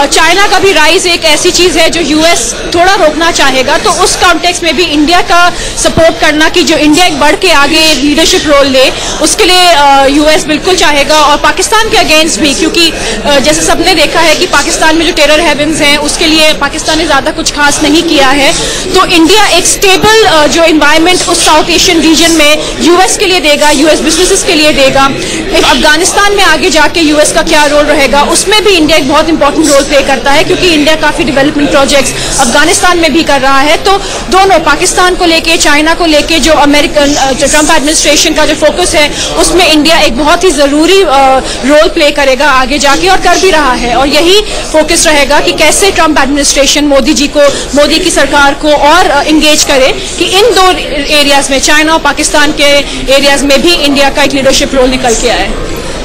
चाइना का भी राइज एक ऐसी चीज है जो यूएस थोड़ा रोकना चाहेगा, तो उस कॉन्टेक्स्ट में भी इंडिया का सपोर्ट करना कि जो इंडिया एक बढ़ के आगे लीडरशिप रोल ले, उसके लिए यूएस बिल्कुल चाहेगा। और पाकिस्तान के अगेंस्ट भी, क्योंकि जैसे सबने देखा है कि पाकिस्तान में जो टेरर हेवन्स हैं उसके लिए पाकिस्तान ने ज्यादा कुछ खास नहीं किया है, तो इंडिया एक स्टेबल जो एनवायरनमेंट उस साउथ एशियन रीजन में यूएस के लिए देगा, यूएस बिजनेसेस के लिए देगा। अफगानिस्तान में आगे जाके यूएस का क्या रोल रहेगा, उसमें भी इंडिया एक बहुत इंपॉर्टेंट रोल प्ले करता है क्योंकि इंडिया काफी डेवलपमेंट प्रोजेक्ट्स अफगानिस्तान में भी कर रहा है। तो दोनों पाकिस्तान को लेके, चाइना को लेके जो ट्रंप एडमिनिस्ट्रेशन का जो फोकस है उसमें इंडिया एक बहुत ही जरूरी रोल प्ले करेगा आगे जाके, और कर भी रहा है। और यही फोकस रहेगा कि कैसे ट्रंप एडमिनिस्ट्रेशन मोदी की सरकार को और इंगेज करे कि इन दो एरियाज में, चाइना और पाकिस्तान के एरियाज में भी इंडिया का एक लीडरशिप रोल निकल के आए।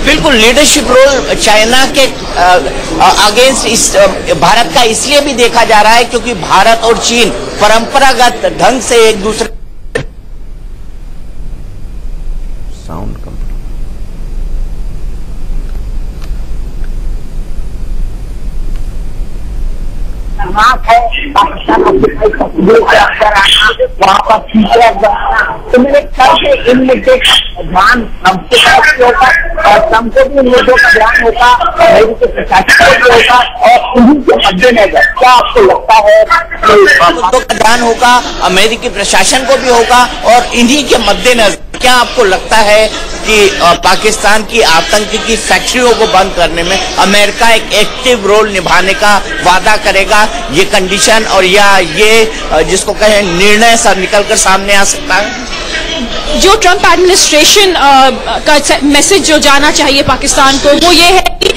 बिल्कुल, लीडरशिप रोल चाइना के अगेंस्ट भारत का इसलिए भी देखा जा रहा है क्योंकि भारत और चीन परंपरागत ढंग से एक दूसरे साउंड कम है पाकिस्तान वहाँ पर फीचर बनाना, तो मेरे ख्याल से इन मुद्दे का ध्यान ट्रंप के तरफ भी होगा और ट्रंप को भी इन मुद्दों का ध्यान होगा, अमेरिकी प्रशासन को भी होगा। और उन्हीं के मद्देनजर क्या आपको लगता है मुद्दों का ध्यान होगा, अमेरिकी प्रशासन को भी होगा, और इन्हीं के मद्देनजर क्या आपको लगता है कि पाकिस्तान की आतंक की फैक्ट्रियों को बंद करने में अमेरिका एक एक्टिव रोल निभाने का वादा करेगा? ये कंडीशन और या ये जिसको कहें निर्णय सब निकलकर सामने आ सकता है? जो ट्रंप एडमिनिस्ट्रेशन का मैसेज जो जाना चाहिए पाकिस्तान को, वो ये है कि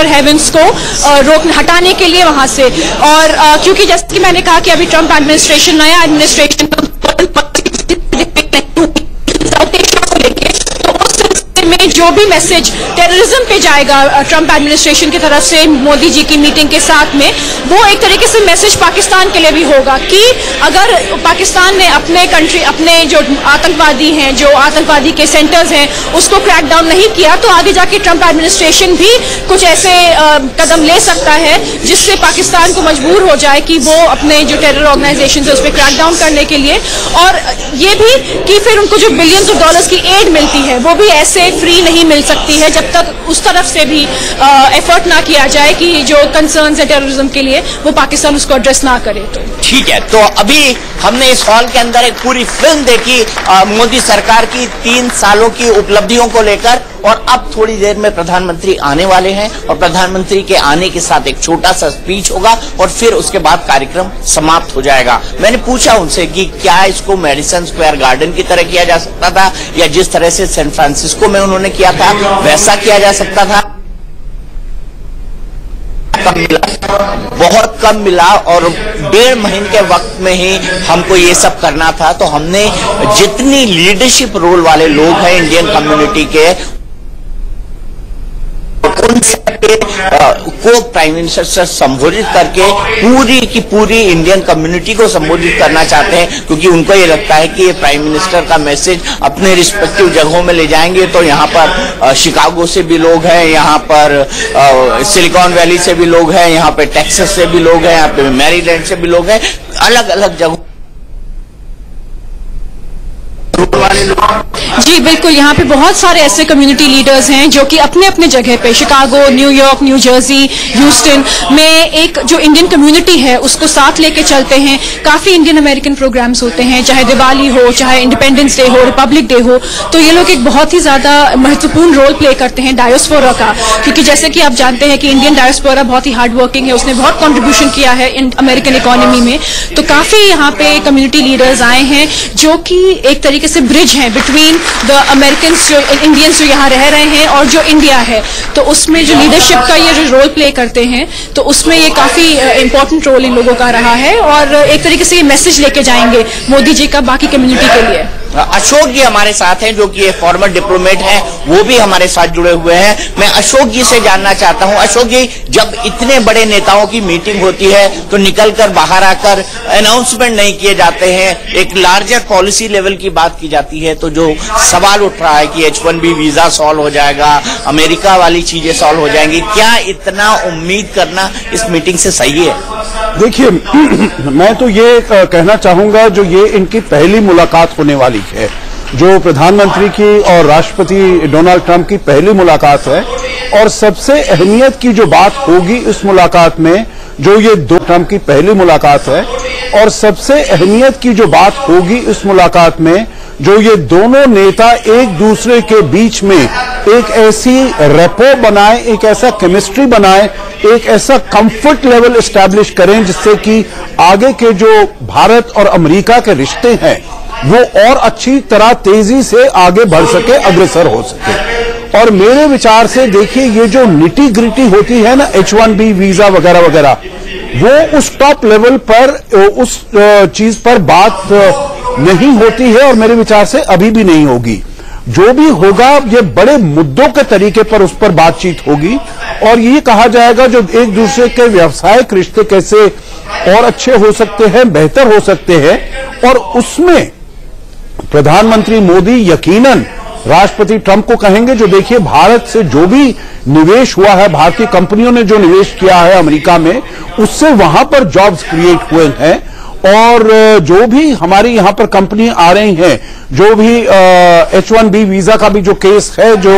हेवेंस को हटाने के लिए वहां से, और क्योंकि जैसे कि मैंने कहा कि अभी ट्रंप एडमिनिस्ट्रेशन, नया एडमिनिस्ट्रेशन में जो भी मैसेज टेररिज्म पे जाएगा ट्रंप एडमिनिस्ट्रेशन की तरफ से मोदी जी की मीटिंग के साथ में, वो एक तरीके से मैसेज पाकिस्तान के लिए भी होगा कि अगर पाकिस्तान ने अपने जो आतंकवादी हैं, जो आतंकवादी के सेंटर्स हैं, उसको क्रैक डाउन नहीं किया, तो आगे जाके ट्रंप एडमिनिस्ट्रेशन भी कुछ ऐसे कदम ले सकता है जिससे पाकिस्तान को मजबूर हो जाए कि वो अपने जो टेरर ऑर्गेनाइजेशन है उस पर क्रैक डाउन करने के लिए। और ये भी कि फिर उनको जो बिलियंस ऑफ डॉलर्स की एड मिलती है वो भी ऐसे फ्री नहीं मिल सकती है जब तक उस तरफ से भी एफर्ट ना किया जाए कि जो कंसर्न्स है टेररिज्म के लिए वो पाकिस्तान उसको एड्रेस ना करे। तो ठीक है, तो अभी हमने इस हॉल के अंदर एक पूरी फिल्म देखी मोदी सरकार की 3 सालों की उपलब्धियों को लेकर, और अब थोड़ी देर में प्रधानमंत्री आने वाले हैं और प्रधानमंत्री के आने के साथ एक छोटा सा स्पीच होगा और फिर उसके बाद कार्यक्रम समाप्त हो जाएगा। मैंने पूछा उनसे कि क्या इसको मेडिसन स्क्वायर गार्डन की तरह किया जा सकता था या जिस तरह से सैन फ्रांसिस्को में उन्होंने किया था वैसा किया जा सकता था। कम मिला, बहुत कम मिला, और 1.5 महीने के वक्त में ही हमको ये सब करना था। तो हमने जितनी लीडरशिप रोल वाले लोग हैं इंडियन कम्युनिटी के, उन को प्राइम मिनिस्टर से संबोधित करके पूरी की पूरी इंडियन कम्युनिटी को संबोधित करना चाहते हैं, क्योंकि उनको ये लगता है कि ये प्राइम मिनिस्टर का मैसेज अपने रिस्पेक्टिव जगहों में ले जाएंगे। तो यहाँ पर शिकागो से भी लोग हैं, यहाँ पर सिलिकॉन वैली से भी लोग हैं, यहाँ पे टेक्सास से भी लोग हैं, यहाँ पे मैरीलैंड से भी लोग हैं, अलग अलग जगहों वाले लोग। जी बिल्कुल, यहाँ पे बहुत सारे ऐसे कम्युनिटी लीडर्स हैं जो कि अपने अपने जगह पे, Chicago, New York, new Jersey, Houston में एक जो इंडियन कम्युनिटी है उसको साथ लेके चलते हैं। काफी इंडियन अमेरिकन प्रोग्राम्स होते हैं, चाहे दिवाली हो, चाहे इंडिपेंडेंस डे हो, रिपब्लिक डे हो, तो ये लोग एक बहुत ही ज्यादा महत्वपूर्ण रोल प्ले करते हैं डायस्पोरा का, क्योंकि जैसे कि आप जानते हैं कि इंडियन डायस्पोरा बहुत ही हार्ड वर्किंग है, उसने बहुत कंट्रीब्यूशन किया है अमेरिकन इकोनॉमी में। तो काफी यहाँ पे कम्युनिटी लीडर्स आए हैं जो कि एक तरीके से ब्रिज हैं बिटवीन द अमेरिकन्स, जो इंडियंस जो यहाँ रह रहे हैं और जो इंडिया है। तो उसमें जो लीडरशिप का ये जो रोल प्ले करते हैं, तो उसमें ये काफी इंपॉर्टेंट रोल इन लोगों का रहा है, और एक तरीके से ये मैसेज लेके जाएंगे मोदी जी का बाकी कम्युनिटी के लिए। अशोक जी हमारे साथ हैं, जो कि फॉर्मर डिप्लोमेट हैं, वो भी हमारे साथ जुड़े हुए हैं। मैं अशोक जी से जानना चाहता हूं, अशोक जी, जब इतने बड़े नेताओं की मीटिंग होती है तो निकलकर बाहर आकर अनाउंसमेंट नहीं किए जाते हैं, एक लार्जर पॉलिसी लेवल की बात की जाती है, तो जो सवाल उठ रहा है कि H1B वीजा सॉल्व हो जाएगा, अमेरिका वाली चीजें सॉल्व हो जाएंगी, क्या इतना उम्मीद करना इस मीटिंग से सही है? देखिए, मैं तो ये कहना चाहूंगा, जो ये इनकी पहली मुलाकात होने वाली है, जो प्रधानमंत्री की और राष्ट्रपति डोनाल्ड ट्रंप की पहली मुलाकात है, और सबसे अहमियत की जो बात होगी इस मुलाकात में, जो ये ट्रंप की पहली मुलाकात है, और सबसे अहमियत की जो बात होगी इस मुलाकात में, जो ये दोनों नेता एक दूसरे के बीच में एक ऐसी रेपो बनाए, एक ऐसा केमिस्ट्री बनाए, एक ऐसा कंफर्ट लेवल एस्टैब्लिश करें जिससे कि आगे के जो भारत और अमेरिका के रिश्ते हैं वो और अच्छी तरह तेजी से आगे बढ़ सके, अग्रसर हो सके। और मेरे विचार से देखिए, ये जो निटी ग्रिटी होती है ना, H1B वीजा वगैरह वगैरह, वो उस टॉप लेवल पर उस चीज पर बात नहीं होती है और मेरे विचार से अभी भी नहीं होगी। जो भी होगा ये बड़े मुद्दों के तरीके पर उस पर बातचीत होगी और ये कहा जाएगा जो एक दूसरे के व्यावसायिक रिश्ते कैसे और अच्छे हो सकते हैं, बेहतर हो सकते हैं। और उसमें प्रधानमंत्री मोदी यकीनन राष्ट्रपति ट्रंप को कहेंगे जो देखिए भारत से जो भी निवेश हुआ है, भारतीय कंपनियों ने जो निवेश किया है अमेरिका में, उससे वहां पर जॉब्स क्रिएट हुए हैं और जो भी हमारी यहां पर कंपनी आ रही हैं, जो भी H1B वीजा का भी जो केस है, जो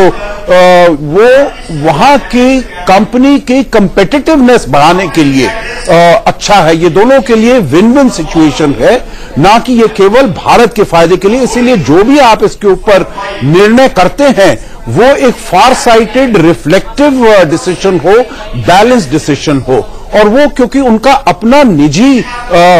वो वहां की कंपनी की कंपेटिटिवनेस बढ़ाने के लिए अच्छा है। ये दोनों के लिए विन विन सिचुएशन है, ना कि ये केवल भारत के फायदे के लिए। इसीलिए जो भी आप इसके ऊपर निर्णय करते हैं वो एक फार साइटेड रिफ्लेक्टिव डिसीजन हो, बैलेंस डिसीजन हो। और वो क्योंकि उनका अपना निजी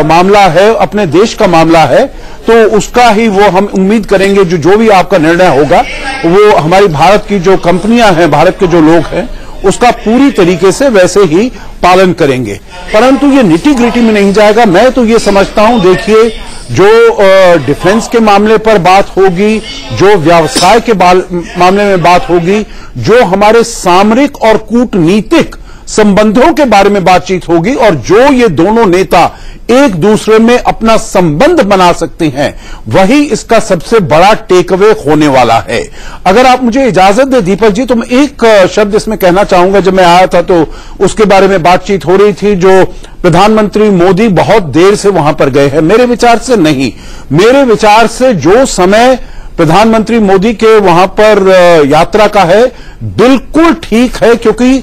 मामला है, अपने देश का मामला है, तो उसका ही वो हम उम्मीद करेंगे जो भी आपका निर्णय होगा वो हमारी भारत की जो कंपनियां हैं, भारत के जो लोग हैं, उसका पूरी तरीके से वैसे ही पालन करेंगे। परंतु ये निटी ग्रिटी में नहीं जाएगा। मैं तो ये समझता हूं, देखिए जो डिफेंस के मामले पर बात होगी, जो व्यवसाय के मामले में बात होगी, जो हमारे सामरिक और कूटनीतिक संबंधों के बारे में बातचीत होगी और जो ये दोनों नेता एक दूसरे में अपना संबंध बना सकते हैं, वही इसका सबसे बड़ा टेक अवे होने वाला है। अगर आप मुझे इजाजत दें दीपक जी, तो मैं एक शब्द इसमें कहना चाहूंगा। जब मैं आया था तो उसके बारे में बातचीत हो रही थी, जो प्रधानमंत्री मोदी बहुत देर से वहां पर गए हैं। मेरे विचार से नहीं, मेरे विचार से जो समय प्रधानमंत्री मोदी के वहां पर यात्रा का है बिल्कुल ठीक है, क्योंकि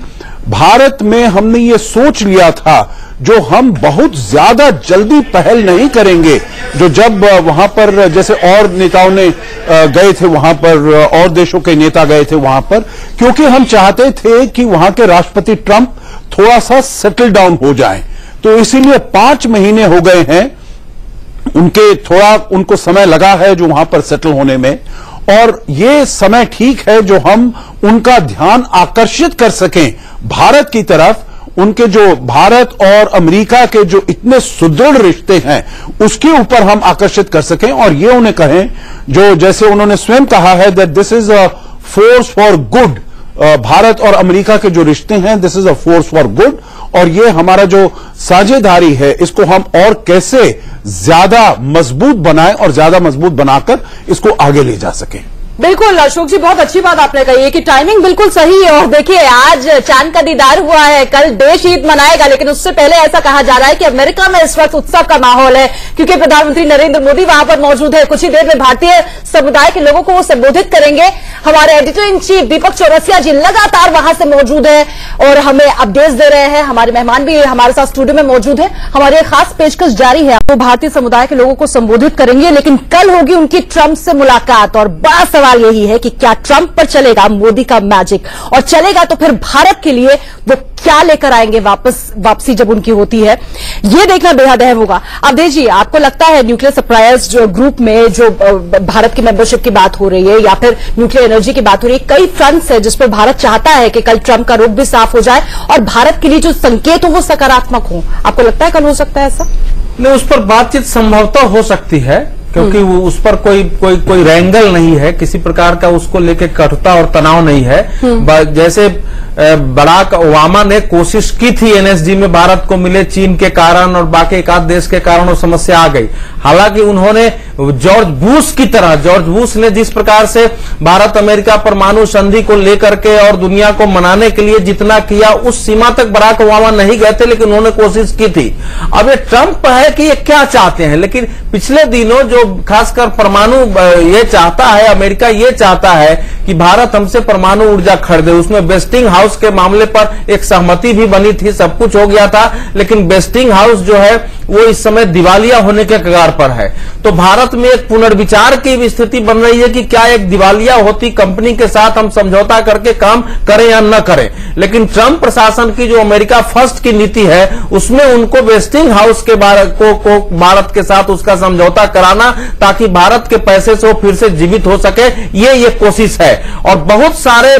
भारत में हमने ये सोच लिया था जो हम बहुत ज्यादा जल्दी पहल नहीं करेंगे। जो जब वहां पर जैसे और नेताओं ने गए थे वहां पर, और देशों के नेता गए थे वहां पर, क्योंकि हम चाहते थे कि वहां के राष्ट्रपति ट्रंप थोड़ा सा सेटल डाउन हो जाएं। तो इसीलिए 5 महीने हो गए हैं उनको समय लगा है जो वहां पर सेटल होने में, और ये समय ठीक है जो हम उनका ध्यान आकर्षित कर सकें भारत की तरफ। उनके जो भारत और अमेरिका के जो इतने सुदृढ़ रिश्ते हैं उसके ऊपर हम आकर्षित कर सकें और ये उन्हें कहें, जो जैसे उन्होंने स्वयं कहा है that this is a force for good. Bharat और अमेरिका के जो रिश्ते हैं, this is a force for good, और ये हमारा जो साझेदारी है इसको हम और कैसे ज्यादा मजबूत बनाएं और ज्यादा मजबूत बनाकर इसको आगे ले जा सकें। बिल्कुल अशोक जी, बहुत अच्छी बात आपने कही है कि टाइमिंग बिल्कुल सही है। और देखिए, आज चांद का दीदार हुआ है, कल देश ईद मनाएगा, लेकिन उससे पहले ऐसा कहा जा रहा है कि अमेरिका में इस वक्त उत्सव का माहौल है, क्योंकि प्रधानमंत्री नरेंद्र मोदी वहां पर मौजूद है। कुछ ही देर में भारतीय समुदाय के लोगों को वो संबोधित करेंगे। हमारे editor in chief Deepak Chaurasia जी लगातार वहां से मौजूद है और हमें अपडेट्स दे रहे हैं। हमारे मेहमान भी हमारे साथ स्टूडियो में मौजूद है। हमारी एक खास पेशकश जारी है, वो भारतीय समुदाय के लोगों को संबोधित करेंगे, लेकिन कल होगी उनकी ट्रंप से मुलाकात। और बड़ा सवाल यही है कि क्या ट्रंप पर चलेगा मोदी का मैजिक, और चलेगा तो फिर भारत के लिए वो क्या लेकर आएंगे वापसी जब उनकी होती है, ये देखना बेहद अहम होगा। अवधेश जी, आपको लगता है न्यूक्लियर सप्लायर्स जो ग्रुप में जो भारत की मेंबरशिप की बात हो रही है या फिर न्यूक्लियर एनर्जी की बात हो रही है, कई फ्रंट्स है जिस पर भारत चाहता है कि कल ट्रंप का रुख भी साफ हो जाए और भारत के लिए जो संकेत हो वो सकारात्मक हो। आपको लगता है कल हो सकता है ऐसा? नहीं, उस पर बातचीत संभवतः हो सकती है, क्योंकि वो उस पर कोई रैंगल नहीं है, किसी प्रकार का उसको लेके कटुता और तनाव नहीं है। जैसे बराक ओबामा ने कोशिश की थी एनएसजी में भारत को मिले, चीन के कारण और बाकी एक आध देश के कारण वो समस्या आ गई। हालांकि उन्होंने जॉर्ज बुश ने जिस प्रकार से भारत अमेरिका परमाणु संधि को लेकर के और दुनिया को मनाने के लिए जितना किया, उस सीमा तक बराक ओबामा नहीं गए थे, लेकिन उन्होंने कोशिश की थी। अब ये ट्रंप है कि ये क्या चाहते हैं, लेकिन पिछले दिनों जो खासकर परमाणु ये चाहता है, अमेरिका ये चाहता है कि भारत हमसे परमाणु ऊर्जा खरीदे, उसमें वेस्टिंग हाउस हाउस के मामले पर एक सहमति भी बनी थी, सब कुछ हो गया था, लेकिन वेस्टिंग हाउस जो है वो इस समय दिवालिया होने के कगार पर है। तो भारत में एक पुनर्विचार की भी स्थिति बन रही है कि क्या एक दिवालिया होती कंपनी के साथ हम समझौता करके काम करें या न करें। लेकिन ट्रंप प्रशासन की जो अमेरिका फर्स्ट की नीति है उसमें उनको वेस्टिंग हाउस के को भारत के साथ उसका समझौता कराना, ताकि भारत के पैसे से वो फिर से जीवित हो सके, ये कोशिश है। और बहुत सारे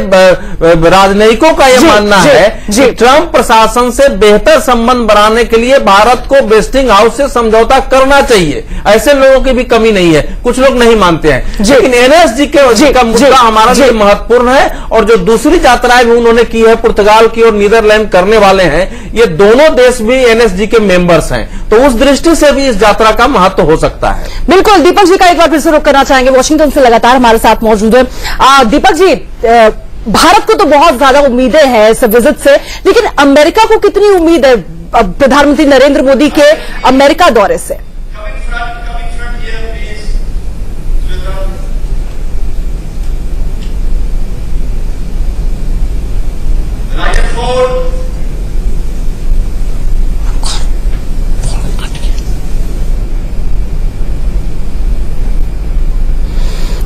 राजनयिकों का यह मानना है कि ट्रंप प्रशासन से बेहतर संबंध बनाने के लिए भारत को वेस्टिंग हाउस से समझौता करना चाहिए। ऐसे लोगों की भी कमी नहीं है, कुछ लोग नहीं मानते हैं। लेकिन एनएसजी का मुद्दा हमारा लिए महत्वपूर्ण है, और जो दूसरी यात्राएं भी उन्होंने की है, पुर्तगाल की और नीदरलैंड करने वाले हैं, ये दोनों देश भी एनएसजी के मेंबर्स हैं, तो उस दृष्टि से भी इस यात्रा का महत्व हो सकता है। बिल्कुल, दीपक जी का एक बार फिर से रुख करना चाहेंगे, वॉशिंगटन से लगातार हमारे साथ मौजूद है। दीपक जी, भारत को तो बहुत ज्यादा उम्मीदें हैं इस विजिट से, लेकिन अमेरिका को कितनी उम्मीद है प्रधानमंत्री नरेंद्र मोदी के अमेरिका दौरे से?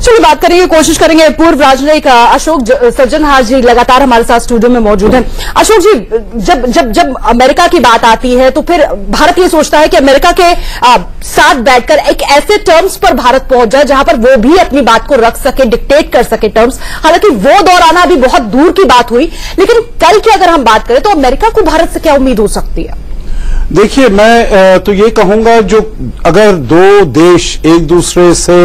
चलिए बात करेंगे, कोशिश करेंगे। पूर्व राजनयिक अशोक सज्जनहार जी लगातार हमारे साथ स्टूडियो में मौजूद हैं। अशोक जी, जब अमेरिका की बात आती है तो फिर भारत ये सोचता है कि अमेरिका के साथ बैठकर एक ऐसे टर्म्स पर भारत पहुंच जाए जहां पर वो भी अपनी बात को रख सके, डिक्टेट कर सके टर्म्स। हालांकि वो दौर आना अभी बहुत दूर की बात हुई, लेकिन कल की अगर हम बात करें तो अमेरिका को भारत से क्या उम्मीद हो सकती है? देखिए, मैं तो ये कहूंगा, जो अगर दो देश एक दूसरे से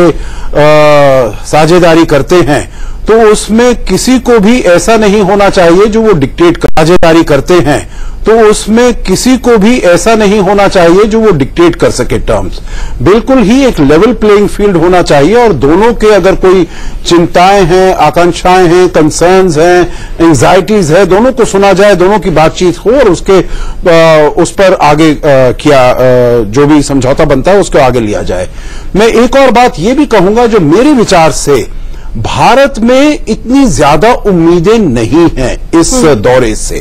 साझेदारी करते हैं तो उसमें किसी को भी ऐसा नहीं होना चाहिए जो वो डिक्टेट साझेदारी करते हैं तो उसमें किसी को भी ऐसा नहीं होना चाहिए जो वो डिक्टेट कर सके टर्म्स। बिल्कुल ही एक लेवल प्लेइंग फील्ड होना चाहिए, और दोनों के अगर कोई चिंताएं हैं, आकांक्षाएं हैं, कंसर्न्स हैं, एंजाइटीज है, दोनों को सुना जाए, दोनों की बातचीत हो और उस पर आगे जो भी समझौता बनता है उसको आगे लिया जाए। मैं एक और बात ये भी कहूंगा, जो मेरे विचार से भारत में इतनी ज्यादा उम्मीदें नहीं हैं इस दौरे से।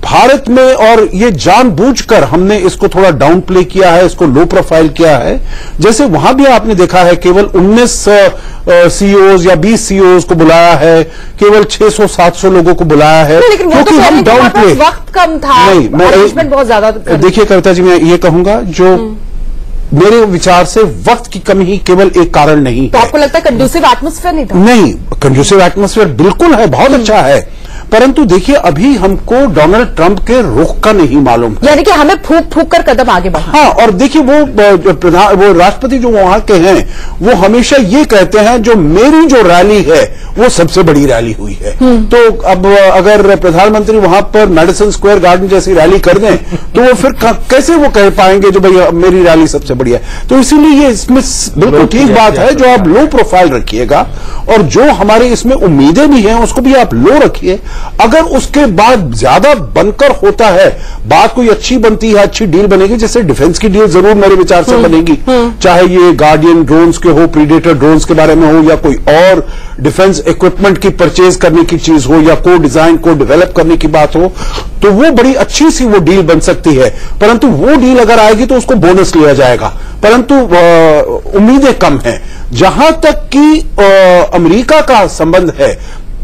भारत में, और ये जानबूझकर हमने इसको थोड़ा डाउन प्ले किया है, इसको लो प्रोफाइल किया है। जैसे वहां भी आपने देखा है केवल 19 सीईओज या 20 सीईओज को बुलाया है, केवल 600-700 लोगों को बुलाया है, क्योंकि हम डाउन प्ले, वक्त कम था, नहीं, मैं बहुत ज्यादा। देखिए कविता जी, मैं ये कहूंगा, जो मेरे विचार से वक्त की कमी ही केवल एक कारण नहीं है। तो आपको लगता है कंड्यूसिव एटमॉस्फेयर नहीं था? नहीं, कंड्यूसिव एटमॉस्फेयर बिल्कुल है, बहुत अच्छा है, परंतु देखिए अभी हमको डोनाल्ड ट्रंप के रुख का नहीं मालूम है। यानी कि हमें फूक फूक कर कदम आगे बढ़ाना। हाँ, और देखिए वो राष्ट्रपति जो वहां के हैं वो हमेशा ये कहते हैं जो मेरी जो रैली है वो सबसे बड़ी रैली हुई है। तो अब अगर प्रधानमंत्री वहां पर मेडिसन स्क्वायर गार्डन जैसी रैली कर दें तो वो फिर कैसे वो कह पाएंगे जो भाई मेरी रैली सबसे बड़ी है। तो इसीलिए ये इसमें बिल्कुल ठीक बात है, जो आप लो प्रोफाइल रखिएगा और जो हमारे इसमें उम्मीदें भी हैं उसको भी आप लो रखिए। अगर उसके बाद ज्यादा बनकर होता है, बात कोई अच्छी बनती है, अच्छी डील बनेगी, जैसे डिफेंस की डील जरूर मेरे विचार से बनेगी, चाहे ये गार्डियन ड्रोन्स के हो, प्रीडेटर ड्रोन्स के बारे में हो, या कोई और डिफेंस इक्विपमेंट की परचेज करने की चीज हो, या को डिजाइन को डेवलप करने की बात हो, तो वो बड़ी अच्छी सी वो डील बन सकती है। परंतु वो डील अगर आएगी तो उसको बोनस लिया जाएगा, परंतु उम्मीदें कम हैं। जहां तक कि अमेरिका का संबंध है,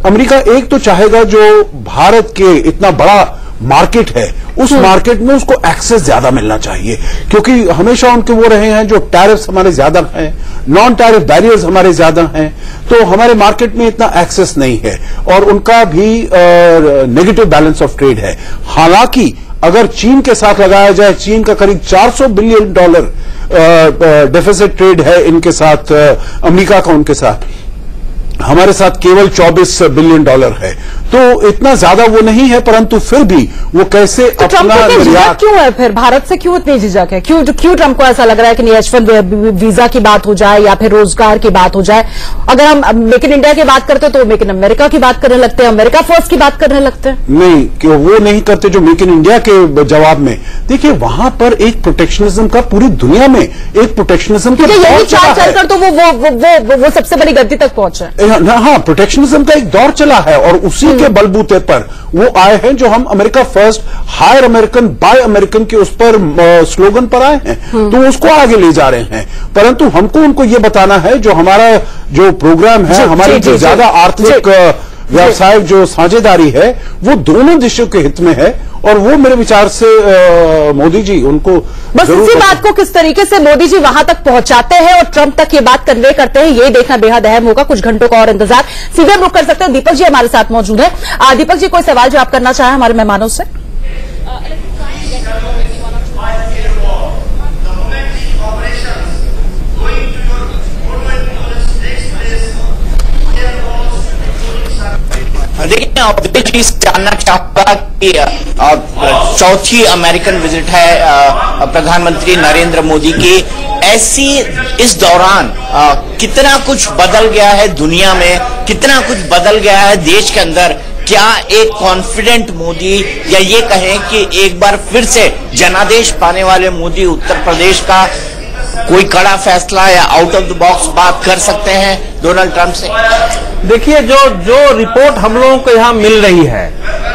अमेरिका एक तो चाहेगा जो भारत के इतना बड़ा मार्केट है उस मार्केट में उसको एक्सेस ज्यादा मिलना चाहिए, क्योंकि हमेशा उनके वो रहे हैं जो टैरिफ्स हमारे ज्यादा हैं, नॉन टैरिफ बैरियर्स हमारे ज्यादा हैं, तो हमारे मार्केट में इतना एक्सेस नहीं है और उनका भी नेगेटिव बैलेंस ऑफ ट्रेड है। हालांकि अगर चीन के साथ लगाया जाए, चीन का करीब $400 बिलियन डेफिसिट ट्रेड है इनके साथ, अमेरिका का उनके साथ, हमारे साथ केवल $24 बिलियन है, तो इतना ज्यादा वो नहीं है, परंतु फिर भी वो कैसे तो अपना झिझक क्यों है फिर? भारत से क्यों इतनी झिझक है? क्यों ट्रंप को ऐसा लग रहा है कि H-1 वीजा की बात हो जाए या फिर रोजगार की बात हो जाए? अगर हम मेक इन इंडिया की बात करते हैं तो मेक इन अमेरिका की बात करने लगते हैं, अमेरिका फर्स्ट की बात करने लगते हैं। नहीं, कि वो नहीं करते जो मेक इन इंडिया के जवाब में। देखिए वहां पर एक प्रोटेक्शनिज्म का, पूरी दुनिया में एक प्रोटेक्शनिज्म का यही चाल चलकर तो वो सबसे बड़ी गद्दी तक पहुंचे। हाँ, प्रोटेक्शनिज्म का एक दौर चला है और उसी के बलबूते पर वो आए हैं जो हम America first, hire American, buy American के उस पर स्लोगन पर आए हैं, तो उसको आगे ले जा रहे हैं। परंतु हमको उनको ये बताना है जो हमारा जो प्रोग्राम है, हमारी जो ज्यादा आर्थिक व्यवसाय जो साझेदारी है वो दोनों देशों के हित में है, और वो मेरे विचार से मोदी जी उनको बस इसी बात को किस तरीके से मोदी जी वहां तक पहुंचाते हैं और ट्रंप तक ये बात कन्वे करते हैं, ये देखना बेहद अहम होगा। कुछ घंटों का और इंतजार। सीधे रुक कर सकते हैं, दीपक जी हमारे साथ मौजूद है। दीपक जी, कोई सवाल जो आप करना चाहें हमारे मेहमानों से? देखिए, अवधेश जी जानना चाहूंगा कि चौथी अमेरिकन विजिट है प्रधानमंत्री नरेंद्र मोदी की। ऐसी इस दौरान कितना कुछ बदल गया है दुनिया में, कितना कुछ बदल गया है देश के अंदर। क्या एक कॉन्फिडेंट मोदी, या ये कहें कि एक बार फिर से जनादेश पाने वाले मोदी उत्तर प्रदेश का कोई कड़ा फैसला या आउट ऑफ द बॉक्स बात कर सकते हैं डोनाल्ड ट्रंप से? देखिए, जो रिपोर्ट हम लोगों को यहाँ मिल रही है,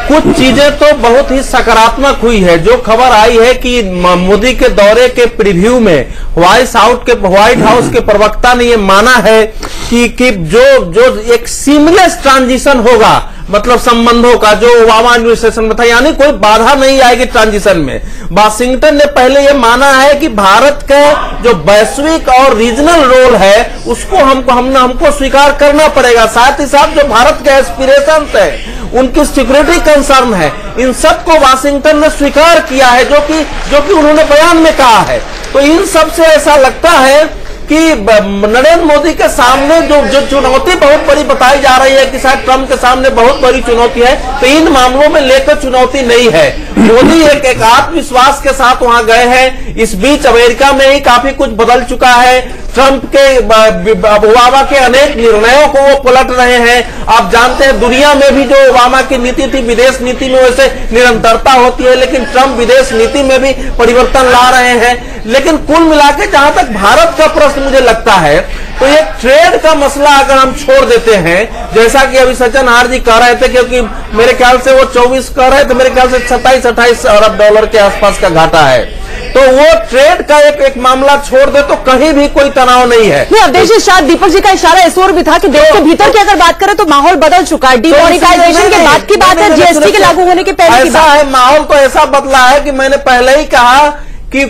कुछ चीजें तो बहुत ही सकारात्मक हुई है। जो खबर आई है कि मोदी के दौरे के प्रीव्यू में व्हाइट हाउस के प्रवक्ता ने ये माना है कि जो एक सीमलेस ट्रांजिशन होगा, मतलब संबंधों का, जो ओबामा एडमिनिस्ट्रेशन में था, यानी कोई बाधा नहीं आएगी ट्रांजिशन में। वाशिंगटन ने पहले ये माना है कि भारत का जो वैश्विक और रीजनल रोल है उसको हमको स्वीकार करना पड़ेगा। साथ ही साथ जो भारत के एस्पिरेशंस है, उनकी सिक्योरिटी कंसर्न है, इन सबको वाशिंगटन ने स्वीकार किया है, जो कि उन्होंने बयान में कहा है। तो इन सब से ऐसा लगता है कि नरेंद्र मोदी के सामने जो चुनौती बहुत बड़ी बताई जा रही है कि शायद ट्रंप के सामने बहुत बड़ी चुनौती है, तो इन मामलों में लेकर चुनौती नहीं है। मोदी एक आत्मविश्वास के साथ वहां गए हैं। इस बीच अमेरिका में ही काफी कुछ बदल चुका है। ट्रंप के ओबामा के अनेक निर्णयों को वो पलट रहे हैं। आप जानते हैं, दुनिया में भी जो ओबामा की नीति थी, विदेश नीति में वैसे निरंतरता होती है, लेकिन ट्रंप विदेश नीति में भी परिवर्तन ला रहे हैं। लेकिन कुल मिलाकर जहां तक भारत का प्रश्न मुझे लगता है, तो ये ट्रेड का मसला अगर हम छोड़ देते हैं, जैसा कि अभी सचिन हार जी कह रहे थे, क्योंकि मेरे ख्याल से वो 24 कह रहे थे, मेरे ख्याल से 27-28 अरब डॉलर के आसपास का घाटा है, तो वो ट्रेड का एक मामला छोड़ दे तो कहीं भी कोई तनाव नहीं है। नहीं, अवधेश जी, शायद दीपक जी का इशारा इस ओर भी था कि देश के भीतर की अगर बात करें तो माहौल बदल चुका है। डिमोनेटाइजेशन के बाद की बात है, जीएसटी के लागू होने के पहले की बात है। माहौल तो ऐसा बदला है कि मैंने पहले ही कहा कि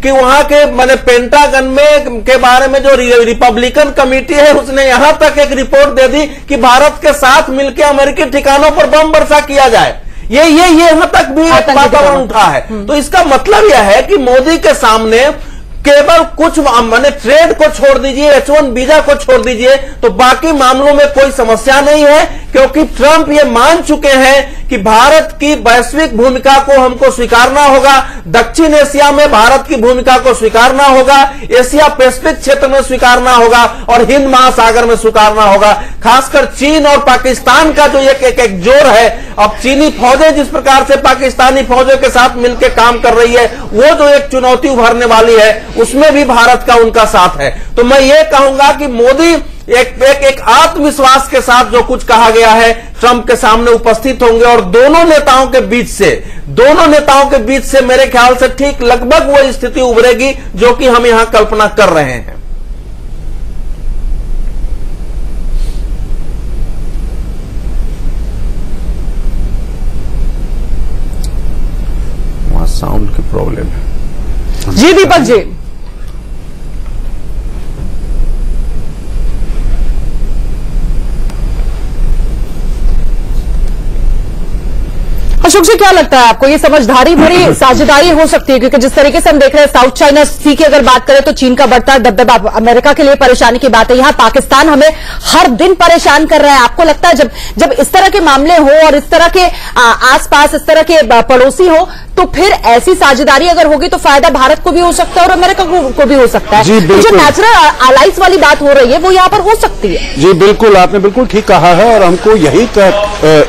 वहां के मैंने पेंटागन में के बारे में जो रिपब्लिकन कमेटी है, उसने यहां तक एक रिपोर्ट दे दी कि भारत के साथ मिलकर अमेरिकी ठिकानों पर बम वर्षा किया जाए। ये यहां तक भी वातावरण उठा है। तो इसका मतलब यह है कि मोदी के सामने केवल कुछ माने ट्रेड को छोड़ दीजिए, H1 वीजा को छोड़ दीजिए, तो बाकी मामलों में कोई समस्या नहीं है, क्योंकि ट्रंप ये मान चुके हैं कि भारत की वैश्विक भूमिका को हमको स्वीकारना होगा, दक्षिण एशिया में भारत की भूमिका को स्वीकारना होगा, एशिया पैसिफिक क्षेत्र में स्वीकारना होगा और हिंद महासागर में स्वीकारना होगा। खासकर चीन और पाकिस्तान का जो एक जोर है, अब चीनी फौजें जिस प्रकार से पाकिस्तानी फौजों के साथ मिलकर काम कर रही है, वो जो एक चुनौती उभरने वाली है, उसमें भी भारत का उनका साथ है। तो मैं ये कहूंगा कि मोदी एक आत्मविश्वास के साथ जो कुछ कहा गया है ट्रंप के सामने उपस्थित होंगे, और दोनों नेताओं के बीच से मेरे ख्याल से ठीक लगभग वो स्थिति उभरेगी जो कि हम यहां कल्पना कर रहे हैं। वहां साउंड की प्रॉब्लम है। जी दीपक जी, अशोक जी, क्या लगता है आपको ये समझदारी भरी साझेदारी हो सकती है? क्योंकि जिस तरीके से हम देख रहे हैं, साउथ चाइना सी की अगर बात करें तो चीन का बढ़ता दबदबा अमेरिका के लिए परेशानी की बात है, यहां पाकिस्तान हमें हर दिन परेशान कर रहा है। आपको लगता है जब इस तरह के मामले हो और इस तरह के आसपास इस तरह के पड़ोसी हो, तो फिर ऐसी साझेदारी अगर होगी तो फायदा भारत को भी हो सकता है और अमेरिका को भी हो सकता है। तो जो नेचुरल अलाइज वाली बात हो रही है वो यहां पर हो सकती है। जी बिल्कुल, आपने बिल्कुल ठीक कहा है, और हमको यही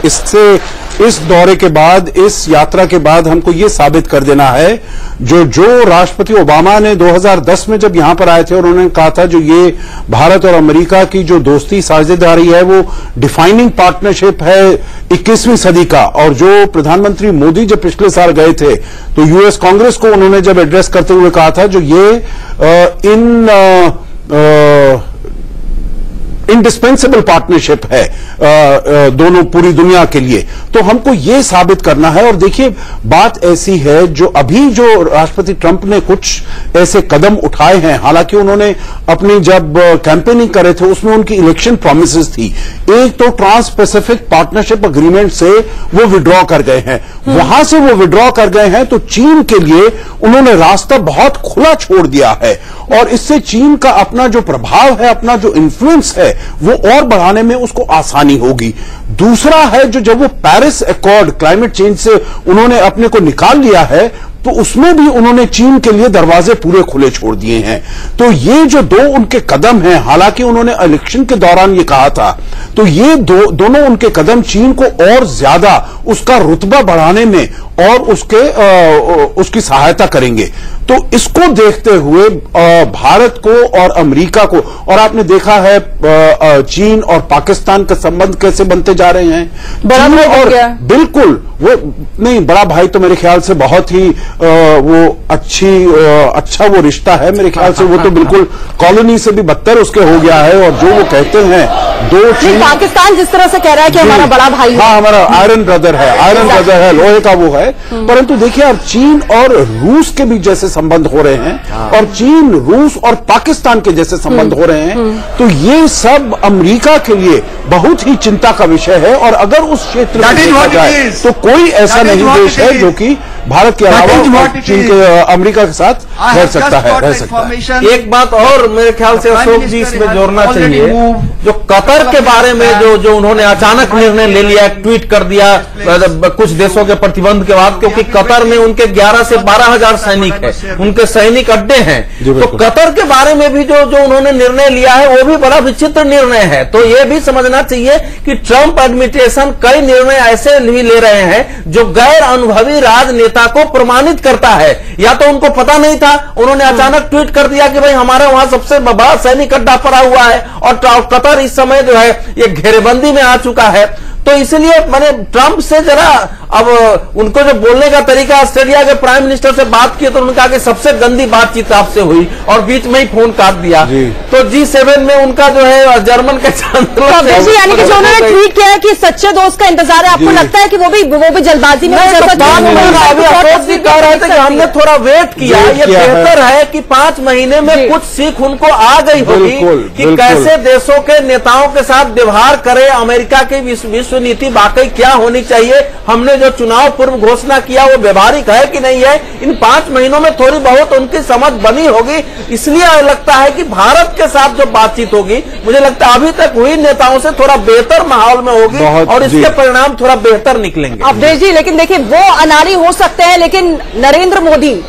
इससे इस दौरे के बाद, इस यात्रा के बाद हमको ये साबित कर देना है जो राष्ट्रपति ओबामा ने 2010 में जब यहां पर आए थे और उन्होंने कहा था जो ये भारत और अमेरिका की जो दोस्ती साझेदारी है वो डिफाइनिंग पार्टनरशिप है 21वीं सदी का, और जो प्रधानमंत्री मोदी जब पिछले साल गए थे तो यूएस कांग्रेस को उन्होंने जब एड्रेस करते हुए कहा था जो ये इंडिस्पेंसेबल पार्टनरशिप है दोनों पूरी दुनिया के लिए। तो हमको ये साबित करना है। और देखिए बात ऐसी है जो अभी जो राष्ट्रपति ट्रंप ने कुछ ऐसे कदम उठाए हैं, हालांकि उन्होंने अपनी जब कैंपेनिंग करे थे उसमें उनकी इलेक्शन प्रॉमिसेस थी। एक तो ट्रांस पैसिफिक पार्टनरशिप अग्रीमेंट से वो विड्रॉ कर गए हैं, वहां से वो विड्रॉ कर गए हैं, तो चीन के लिए उन्होंने रास्ता बहुत खुला छोड़ दिया है और इससे चीन का अपना जो प्रभाव है, अपना जो इन्फ्लुएंस है वो और बढ़ाने में उसको आसानी होगी। दूसरा है जो जब वो पेरिस अकॉर्ड क्लाइमेट चेंज से उन्होंने अपने को निकाल लिया है तो उसमें भी उन्होंने चीन के लिए दरवाजे पूरे खुले छोड़ दिए हैं। तो ये जो दो उनके कदम हैं, हालांकि उन्होंने इलेक्शन के दौरान ये कहा था, तो ये दोनों उनके कदम चीन को और ज्यादा उसका रुतबा बढ़ाने में और उसकी सहायता करेंगे। तो इसको देखते हुए भारत को और अमेरिका को, और आपने देखा है चीन और पाकिस्तान का संबंध कैसे बनते जा रहे हैं। बड़ा भाई और बिल्कुल वो नहीं, बड़ा भाई तो मेरे ख्याल से बहुत ही वो अच्छा वो रिश्ता है मेरे ख्याल से। वो तो बिल्कुल कॉलोनी से भी बदतर उसके हो गया है। और जो वो कहते हैं दो चीन, पाकिस्तान जिस तरह से कह रहा है कि हमारा बड़ा भाई है, हाँ हमारा आयरन ब्रदर है, लोहे का वो है। परंतु देखिए अब चीन और रूस के भी जैसे संबंध हो रहे हैं और चीन, रूस और पाकिस्तान के जैसे संबंध हो रहे हैं, तो ये सब अमेरिका के लिए बहुत ही चिंता का विषय है। और अगर उस क्षेत्र में देखा जाए तो कोई ऐसा नहीं देश है जो कि भारत के अलावा चीन के अमेरिका के साथ रह सकता है। एक बात और मेरे ख्याल से अशोक जी इसमें जोड़ना चाहिए, जो कतर के बारे में जो उन्होंने अचानक निर्णय ले लिया, ट्वीट कर दिया कुछ देशों के प्रतिबंध के बाद, क्योंकि कतर में उनके 11 से 12,000 सैनिक है, उनके सैनिक अड्डे हैं। तो कतर के बारे में भी जो उन्होंने निर्णय लिया है वो भी बड़ा विचित्र निर्णय है। तो ये भी समझना चाहिए कि ट्रंप एडमिनिस्ट्रेशन कई निर्णय ऐसे भी ले रहे हैं जो गैर अनुभवी राजनेता को प्रमाणित करता है। या तो उनको पता नहीं था, उन्होंने अचानक ट्वीट कर दिया कि भाई हमारा वहां सबसे बड़ा सैनिक अड्डा पड़ा हुआ है और कतर इस समय जो है ये घेरेबंदी में आ चुका है। तो इसलिए मैंने ट्रंप से जरा अब उनको जो बोलने का तरीका, ऑस्ट्रेलिया के प्राइम मिनिस्टर से बात की तो उन्होंने कहा कि सबसे गंदी बातचीत आपसे हुई और बीच में ही फोन काट दिया। तो G7 में उनका जो है जर्मन के चांसलर यानी कि जो उन्होंने ट्वीट किया है कि सच्चे दोस्त का इंतजार है, आपको लगता है कि वो भी जल्दबाजी में अभी अशोक जी कह रहे थे कि हमने थोड़ा वेट किया। ये बेहतर है कि 5 महीने में कुछ सीख उनको आ गई होगी कि कैसे देशों के नेताओं के साथ व्यवहार करे, अमेरिका की विश्व नीति वाकई क्या होनी चाहिए, हमने जो चुनाव पूर्व घोषणा किया वो व्यवहारिक है कि नहीं है। इन 5 महीनों में थोड़ी बहुत उनकी समझ बनी होगी। इसलिए लगता है कि भारत के साथ जो बातचीत होगी, मुझे लगता है अभी तक हुई नेताओं से थोड़ा बेहतर माहौल में होगी और इसके परिणाम थोड़ा बेहतर निकलेंगे। अवधेश जी, लेकिन देखिए वो अनाड़ी हो सकते हैं, लेकिन नरेंद्र मोदी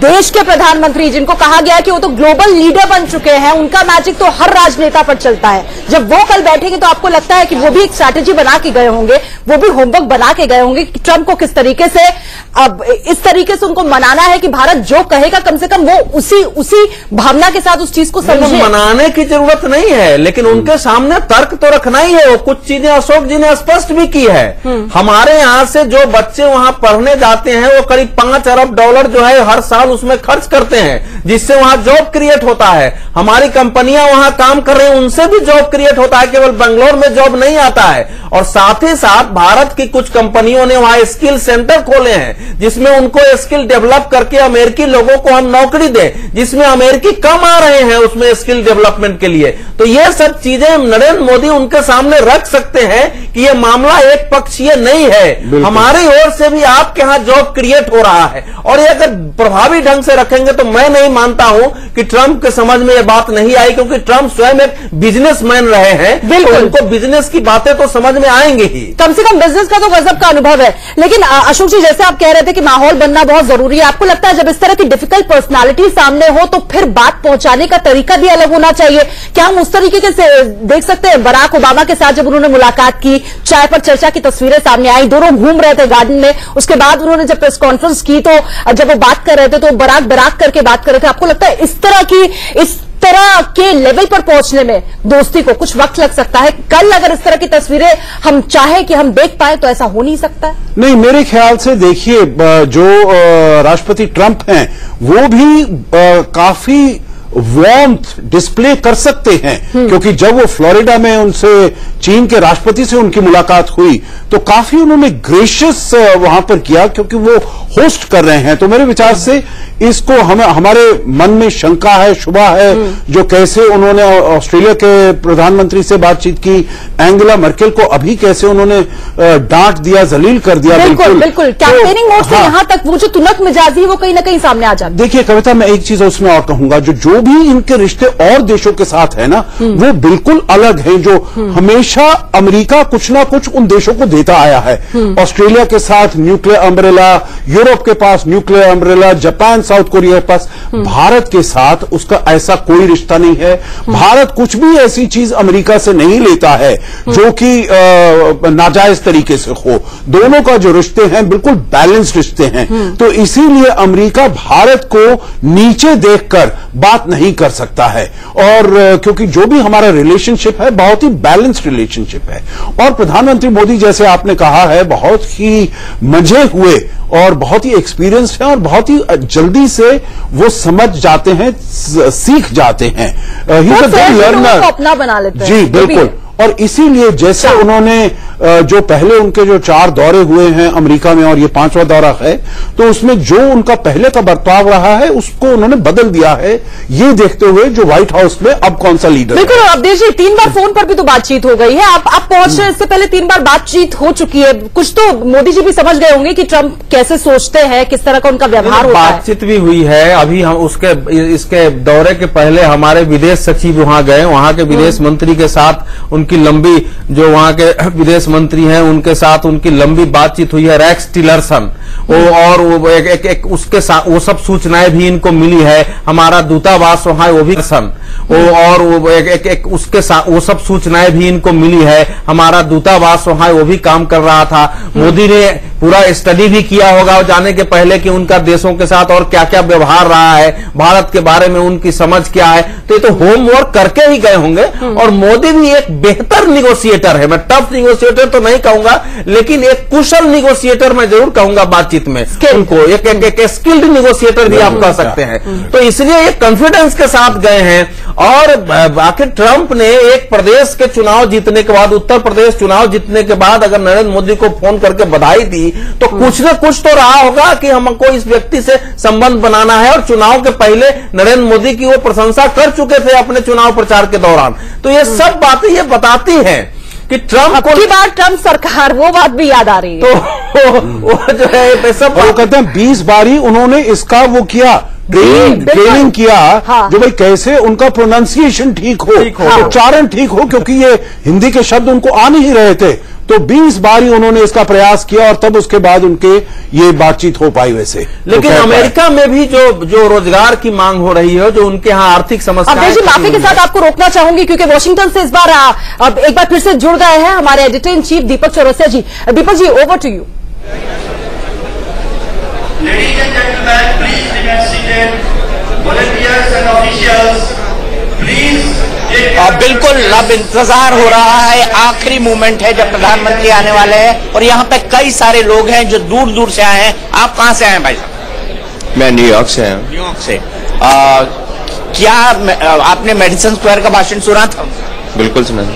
देश के प्रधानमंत्री, जिनको कहा गया कि वो तो ग्लोबल लीडर बन चुके हैं, उनका मैजिक तो हर राजनेता पर चलता है। जब वो कल बैठेंगे तो आपको लगता है कि वो भी एक स्ट्रैटेजी बना के गए होंगे, वो भी होमवर्क बना के गए होंगे कि ट्रंप को किस तरीके से, अब इस तरीके से उनको मनाना है कि भारत जो कहेगा कम से कम वो उसी भावना के साथ उस चीज को समझे। मनाने की जरूरत नहीं है, लेकिन उनके सामने तर्क तो रखना ही है। वो कुछ चीजें अशोक जी ने स्पष्ट भी की है। हमारे यहाँ से जो बच्चे वहां पढ़ने जाते हैं वो करीब $5 अरब जो है हर साल उसमें खर्च करते हैं, जिससे वहां जॉब क्रिएट होता है। हमारी कंपनियां वहां काम कर रही हैं, उनसे भी जॉब क्रिएट होता है, केवल बेंगलोर में जॉब नहीं आता है। और साथ ही साथ भारत की कुछ कंपनियों ने वहां स्किल सेंटर खोले हैं, जिसमें उनको स्किल डेवलप करके अमेरिकी लोगों को हम नौकरी दें, जिसमें अमेरिकी कम आ रहे हैं उसमें स्किल डेवलपमेंट के लिए। तो ये सब चीजें नरेंद्र मोदी उनके सामने रख सकते हैं कि ये मामला एक पक्षीय नहीं है, हमारी ओर से भी आपके यहां जॉब क्रिएट हो रहा है और ये अगर प्रभावित प्रभावी ढंग से रखेंगे तो मैं नहीं मानता हूं कि ट्रंप के समझ में यह बात नहीं आई, क्योंकि ट्रंप स्वयं एक बिजनेसमैन रहे हैं। बिल्कुल, तो उनको बिजनेस की बातें तो समझ में आएंगे ही, कम से कम बिजनेस का तो गजब का अनुभव है। लेकिन अशोक जी, जैसे आप कह रहे थे कि माहौल बनना बहुत जरूरी है, आपको लगता है जब इस तरह की डिफिकल्ट पर्सनालिटी सामने हो तो फिर बात पहुंचाने का तरीका भी अलग होना चाहिए? क्या हम उस तरीके से देख सकते हैं? बराक ओबामा के साथ जब उन्होंने मुलाकात की, चाय पर चर्चा की तस्वीरें सामने आई, दोनों घूम रहे थे गार्डन में, उसके बाद उन्होंने जब प्रेस कॉन्फ्रेंस की तो जब वो बात कर रहे थे तो बराक करके बात कर रहे थे। आपको लगता है इस तरह के लेवल पर पहुंचने में दोस्ती को कुछ वक्त लग सकता है? कल अगर इस तरह की तस्वीरें हम चाहे कि हम देख पाए तो ऐसा हो नहीं सकता है? नहीं, मेरे ख्याल से देखिए, जो राष्ट्रपति ट्रंप हैं वो भी काफी वार्मथ डिस्प्ले कर सकते हैं, क्योंकि जब वो फ्लोरिडा में उनसे, चीन के राष्ट्रपति से उनकी मुलाकात हुई तो काफी उन्होंने ग्रेशियस वहां पर किया, क्योंकि वो होस्ट कर रहे हैं। तो मेरे विचार से इसको हमारे मन में शंका है, शुबा है, जो कैसे उन्होंने ऑस्ट्रेलिया के प्रधानमंत्री से बातचीत की, एंगेला मर्केल को अभी कैसे उन्होंने डांट दिया, जलील कर दिया। बिल्कुल कैंपेनिंग मोड से यहां तक वो जो तुनक मिजाजी वो कहीं ना कहीं सामने आ जाती है। देखिए कविता, मैं एक चीज उसमें और कहूंगा, जो भी इनके रिश्ते और देशों के साथ है ना, वो बिल्कुल अलग है। जो हमेशा अमेरिका कुछ ना कुछ उन देशों को देता आया है। ऑस्ट्रेलिया के साथ न्यूक्लियर अम्ब्रेला, यूरोप के पास nuclear umbrella, Japan, South Korea के पास। भारत के साथ उसका ऐसा कोई रिश्ता नहीं है। भारत कुछ भी ऐसी चीज अमेरिका से नहीं लेता है जो कि नाजायज तरीके से हो। दोनों का जो रिश्ते हैं बिल्कुल बैलेंस्ड रिश्ते हैं। तो इसीलिए अमेरिका भारत को नीचे देखकर बात नहीं कर सकता है, और क्योंकि जो भी हमारा रिलेशनशिप है बहुत ही बैलेंस्ड रिलेशनशिप है। और प्रधानमंत्री मोदी, जैसे आपने कहा है, बहुत ही मंझे हुए और बहुत ही एक्सपीरियंस्ड है और बहुत ही जल्दी से वो समझ जाते हैं, सीख जाते हैं। He is a good learner, अपना बना लेते हैं। जी बिल्कुल। और इसीलिए जैसे उन्होंने जो पहले उनके जो 4 दौरे हुए हैं अमेरिका में और ये 5वां दौरा है, तो उसमें जो उनका पहले का बर्ताव रहा है उसको उन्होंने बदल दिया है, ये देखते हुए जो व्हाइट हाउस में अब कौन सा लीडर। बिल्कुल, अवधेश जी, 3 बार फोन पर भी तो बातचीत हो गई है। आप पहुंचने इससे पहले 3 बार बातचीत हो चुकी है। कुछ तो मोदी जी भी समझ गए होंगे कि ट्रंप कैसे सोचते हैं, किस तरह का उनका व्यवहार होता है। बातचीत भी हुई है। अभी हम इसके दौरे के पहले हमारे विदेश सचिव वहां गए, वहां के विदेश मंत्री के साथ उनकी लंबी, जो वहां के विदेश मंत्री हैं उनके साथ उनकी लंबी बातचीत हुई है। रैक्स टिलरसन और वो एक उसके साथ वो सब सूचनाएं भी इनको मिली है। हमारा दूतावास वहां वो भी और वो एक उसके साथ वो सब सूचनाएं भी इनको मिली है। हमारा दूतावास वहां वो भी काम कर रहा था। मोदी ने पूरा स्टडी भी किया होगा जाने के पहले कि उनका देशों के साथ और क्या क्या व्यवहार रहा है, भारत के बारे में उनकी समझ क्या है। तो ये तो होमवर्क करके ही गए होंगे। और मोदी भी एक बेहतर निगोशिएटर है। मैं टफ निगोशिएटर तो नहीं कहूंगा, लेकिन एक कुशल निगोशिएटर मैं जरूर कहूंगा बातचीत में उनको। एक स्किल्ड निगोशिएटर भी आप कह सकते हैं। तो इसलिए ये कॉन्फिडेंस के साथ गए हैं। और आखिर ट्रंप ने एक प्रदेश के चुनाव जीतने के बाद, उत्तर प्रदेश चुनाव जीतने के बाद अगर नरेंद्र मोदी को फोन करके बधाई दी तो कुछ न कुछ तो रहा होगा कि हमको इस व्यक्ति से संबंध बनाना है। और चुनाव के पहले नरेंद्र मोदी की वो प्रशंसा कर चुके थे अपने चुनाव प्रचार के दौरान। तो ये सब बातें ये बताती हैं कि ट्रंप को, बार ट्रंप सरकार, वो बात भी याद आ रही है। तो वो जो है सब वो कहते हैं 20 बारी उन्होंने इसका वो किया, ट्रेनिंग किया। हाँ। जो भाई कैसे उनका प्रोनाउंसिएशन ठीक हो, उच्चारण ठीक हो, क्योंकि ये हिंदी के शब्द उनको आ नहीं रहे थे। तो 20 बारी उन्होंने इसका प्रयास किया और तब उसके बाद उनके ये बातचीत हो पाई। वैसे लेकिन तो अमेरिका में भी जो रोजगार की मांग हो रही है, जो उनके यहाँ आर्थिक समस्याएं, माफी के साथ आपको रोकना चाहूंगी क्योंकि वॉशिंगटन से इस बार अब एक बार फिर से जुड़ गए हैं हमारे editor in chief Deepak Chaurasia ji. Deepak ji, over to you. Ladies and gentlemen, please remain seated. Volunteers and officials, please. बिल्कुल, अब इंतजार हो रहा है, आखिरी मोमेंट है जब प्रधानमंत्री आने वाले हैं। और यहाँ पे कई सारे लोग हैं जो दूर दूर से आए हैं। आप कहाँ से आए हैं भाई साहब? मैं न्यूयॉर्क से आया हूँ। न्यूयॉर्क से। क्या आपने मेडिसन स्क्वायर का भाषण सुना था? बिल्कुल सुना।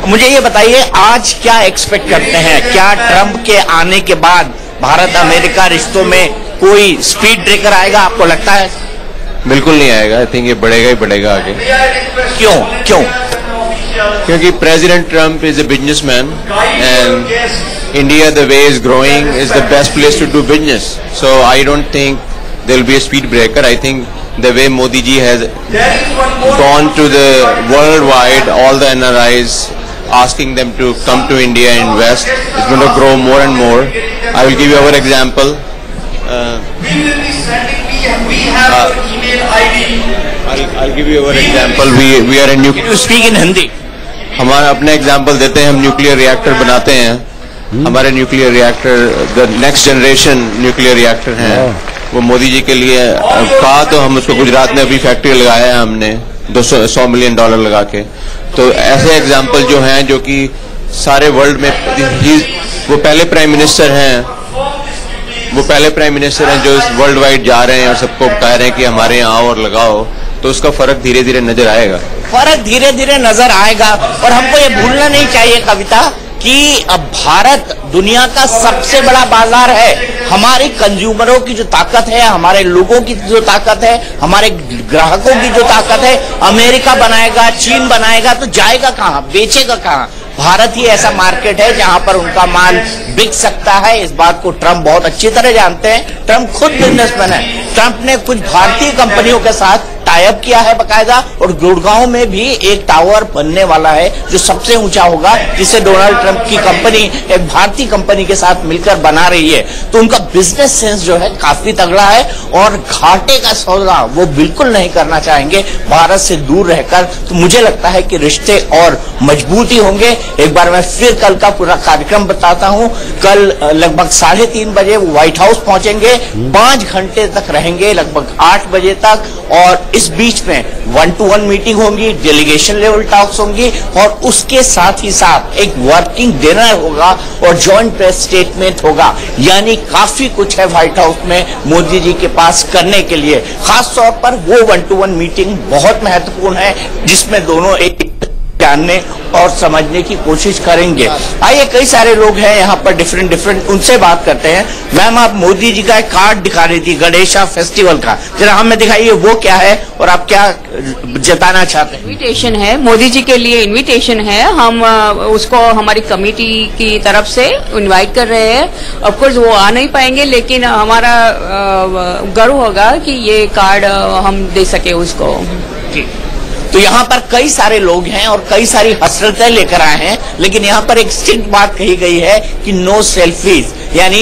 मुझे ये बताइए, आज क्या एक्सपेक्ट करते हैं? क्या ट्रंप के आने के बाद भारत अमेरिका रिश्तों में कोई स्पीड ब्रेकर आएगा, आपको लगता है? बिल्कुल नहीं आएगा। आई थिंक ये बढ़ेगा ही बढ़ेगा आगे। क्यों? क्योंकि president Trump is a businessman and India the way is growing is the best place to do business. So I don't think there will be a speed breaker. I think the way Modi ji has gone to the worldwide, all the NRIs, asking them to come to India and invest, it's going to grow more and more. I will give you our example. We will be sending, we have your email ID. I'll give you our example. We are a nuclear. You speak in Hindi. हमारा अपना example देते हैं, हम nuclear reactor बनाते हैं. हमारे nuclear reactor the next generation nuclear reactor हैं, वो मोदी जी के लिए कहा, तो हम उसको गुजरात में अभी फैक्ट्री लगाया है हमने $100 मिलियन लगा के. तो ऐसे एग्जाम्पल जो हैं, जो कि सारे वर्ल्ड में, वो पहले प्राइम मिनिस्टर हैं जो वर्ल्ड वाइड जा रहे हैं और सबको बता रहे हैं कि हमारे यहाँ आओ और लगाओ. तो उसका फर्क धीरे धीरे नजर आएगा. फर्क धीरे धीरे नजर आएगा. और हमको ये भूलना नहीं चाहिए कविता कि अब भारत दुनिया का सबसे बड़ा बाजार है. हमारे कंज्यूमरों की जो ताकत है, हमारे लोगों की जो ताकत है, हमारे ग्राहकों की जो ताकत है, अमेरिका बनाएगा, चीन बनाएगा, तो जाएगा कहां, बेचेगा कहां? भारत ही ऐसा मार्केट है जहां पर उनका माल बिक सकता है. इस बात को ट्रंप बहुत अच्छी तरह जानते हैं. ट्रंप खुद बिजनेसमैन है. ट्रंप ने कुछ भारतीय कंपनियों के साथ टाई अप किया है बकायदा, और गुड़गांव में भी एक टावर बनने वाला है जो सबसे ऊंचा होगा, जिसे डोनाल्ड ट्रंप की कंपनी एक भारतीय कंपनी के साथ मिलकर बना रही है. तो उनका बिजनेस सेंस जो है काफी तगड़ा है, और घाटे का सौदा वो बिल्कुल नहीं करना चाहेंगे भारत से दूर रहकर. तो मुझे लगता है कि रिश्ते और मजबूती होंगे. एक बार मैं फिर कल का पूरा कार्यक्रम बताता हूं. कल लगभग 3:30 बजे वो व्हाइट हाउस पहुंचेंगे, 5 घंटे तक रहेंगे, लगभग 8 बजे तक. और इस बीच में 1-to-1 मीटिंग होंगी, डेलीगेशन लेवल टॉक्स होंगी, और उसके साथ ही साथ एक वर्किंग डिनर होगा और जॉइंट प्रेस स्टेटमेंट होगा. यानी काफी कुछ है व्हाइट हाउस में मोदी जी के पास करने के लिए. खासतौर पर वो 1-to-1 मीटिंग बहुत महत्वपूर्ण है, जिसमें दोनों एक जानने और समझने की कोशिश करेंगे. आइए, कई सारे लोग हैं यहाँ पर डिफरेंट, उनसे बात करते हैं. मैम, आप मोदी जी का एक कार्ड दिखा रही थी गणेशा फेस्टिवल का, जरा हमें दिखाइए वो क्या है और आप क्या जताना चाहते हैं? इन्विटेशन है, मोदी जी के लिए इन्विटेशन है. हम उसको हमारी कमेटी की तरफ से इनवाइट कर रहे हैं. ऑफकोर्स वो आ नहीं पाएंगे, लेकिन हमारा गर्व होगा कि ये कार्ड हम दे सके उसको. तो यहाँ पर कई सारे लोग हैं और कई सारी हसरतें लेकर आए हैं, लेकिन यहाँ पर एक स्ट्रिक्ट बात कही गई है कि नो सेल्फीज, यानी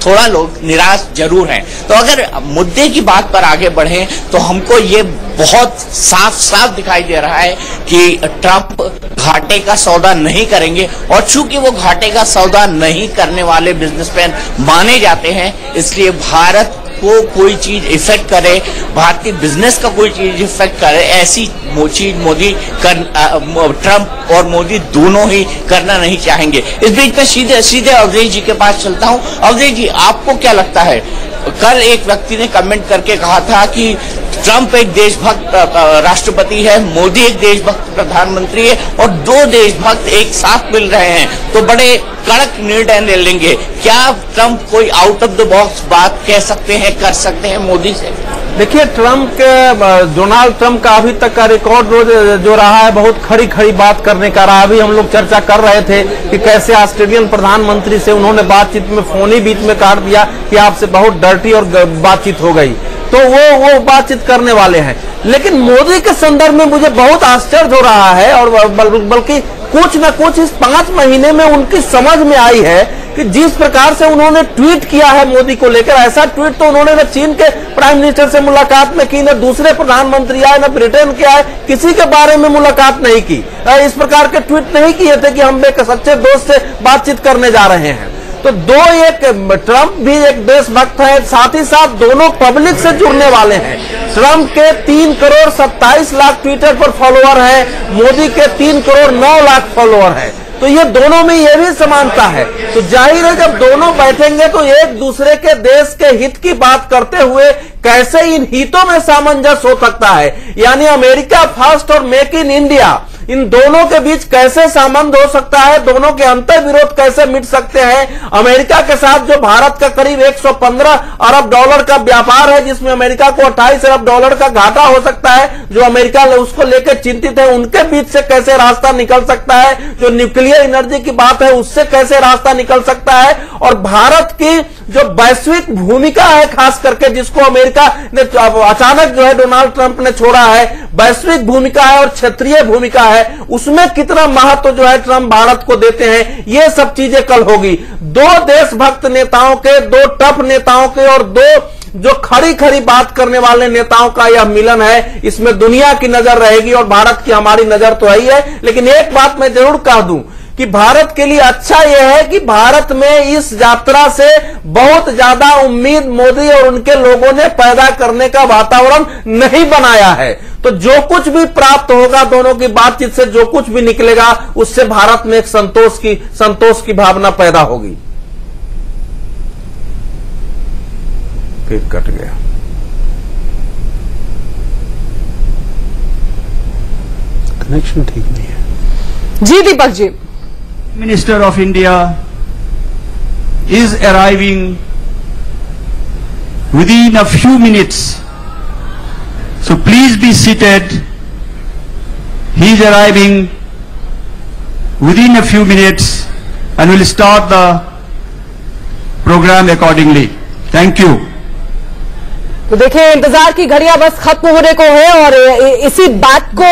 थोड़ा लोग निराश जरूर हैं. तो अगर मुद्दे की बात पर आगे बढ़े तो हमको ये बहुत साफ दिखाई दे रहा है कि ट्रंप घाटे का सौदा नहीं करेंगे. और चूंकि वो घाटे का सौदा नहीं करने वाले बिजनेसमैन माने जाते हैं, इसलिए भारत को कोई चीज इफेक्ट करे, भारतीय बिजनेस का कोई चीज इफेक्ट करे, ऐसी चीज मोदी ट्रंप और मोदी दोनों ही करना नहीं चाहेंगे. इस बीच में सीधे अवधेश जी के पास चलता हूं. अवधेश जी, आपको क्या लगता है? कल एक व्यक्ति ने कमेंट करके कहा था कि ट्रंप एक देशभक्त राष्ट्रपति है, मोदी एक देशभक्त प्रधानमंत्री है, और 2 देशभक्त एक साथ मिल रहे हैं तो बड़े कड़क निर्णय ले लेंगे. क्या ट्रंप कोई आउट ऑफ द बॉक्स बात कह सकते हैं, कर सकते हैं मोदी से? देखिए, डोनाल्ड ट्रंप का अभी तक का रिकॉर्ड जो रहा है, बहुत खड़ी बात करने का रहा. अभी हम लोग चर्चा कर रहे थे कि कैसे ऑस्ट्रेलियन प्रधानमंत्री से उन्होंने बातचीत में फोन ही बीच में काट दिया कि आपसे बहुत डर्टी और बातचीत हो गई. तो वो बातचीत करने वाले हैं. लेकिन मोदी के संदर्भ में मुझे बहुत आश्चर्य हो रहा है, और बल्कि कुछ न कुछ इस 5 महीने में उनकी समझ में आई है कि जिस प्रकार से उन्होंने ट्वीट किया है मोदी को लेकर, ऐसा ट्वीट तो उन्होंने न चीन के प्राइम मिनिस्टर से मुलाकात में की, न दूसरे प्रधानमंत्री आए, न ब्रिटेन के आए, किसी के बारे में मुलाकात नहीं की. इस प्रकार के ट्वीट नहीं किए थे कि हम एक सच्चे दोस्त से बातचीत करने जा रहे हैं. तो एक ट्रंप भी एक देशभक्त है, साथ ही साथ दोनों पब्लिक से जुड़ने वाले हैं. ट्रंप के 3 करोड़ 27 लाख ट्विटर पर फॉलोअर है, मोदी के 3 करोड़ 9 लाख फॉलोअर है. तो ये दोनों में ये भी समानता है. तो जाहिर है, जब दोनों बैठेंगे तो एक दूसरे के देश के हित की बात करते हुए कैसे इन हितों में सामंजस्य हो सकता है. यानी अमेरिका फर्स्ट और मेक इन इंडिया, इन दोनों के बीच कैसे संबंध हो सकता है, दोनों के अंतर विरोध कैसे मिट सकते हैं। अमेरिका के साथ जो भारत का करीब 115 अरब डॉलर का व्यापार है, जिसमें अमेरिका को 28 अरब डॉलर का घाटा हो सकता है, जो अमेरिका उसको लेकर चिंतित है, उनके बीच से कैसे रास्ता निकल सकता है। जो न्यूक्लियर एनर्जी की बात है उससे कैसे रास्ता निकल सकता है। और भारत की जो वैश्विक भूमिका है, खास करके जिसको अमेरिका ने अचानक जो है डोनाल्ड ट्रंप ने छोड़ा है, वैश्विक भूमिका है और क्षेत्रीय भूमिका है, उसमें कितना महत्व जो है ट्रंप भारत को देते हैं, ये सब चीजें कल होगी। दो देशभक्त नेताओं के, दो टफ नेताओं के और दो जो खरी खरी बात करने वाले नेताओं का यह मिलन है। इसमें दुनिया की नजर रहेगी और भारत की हमारी नजर तो है ही है। लेकिन एक बात मैं जरूर कह दूं कि भारत के लिए अच्छा यह है कि भारत में इस यात्रा से बहुत ज्यादा उम्मीद मोदी और उनके लोगों ने पैदा करने का वातावरण नहीं बनाया है। तो जो कुछ भी प्राप्त होगा, दोनों की बातचीत से जो कुछ भी निकलेगा, उससे भारत में एक संतोष की भावना पैदा होगी। फिर कट गया। कनेक्शन ठीक नहीं है। जी दीपक जी। Minister of India is arriving within a few minutes. So please be seated. He is arriving within a few minutes and we'll start the program accordingly. Thank you. तो देखिए, इंतजार की घड़ियां बस खत्म होने को है और इसी बात को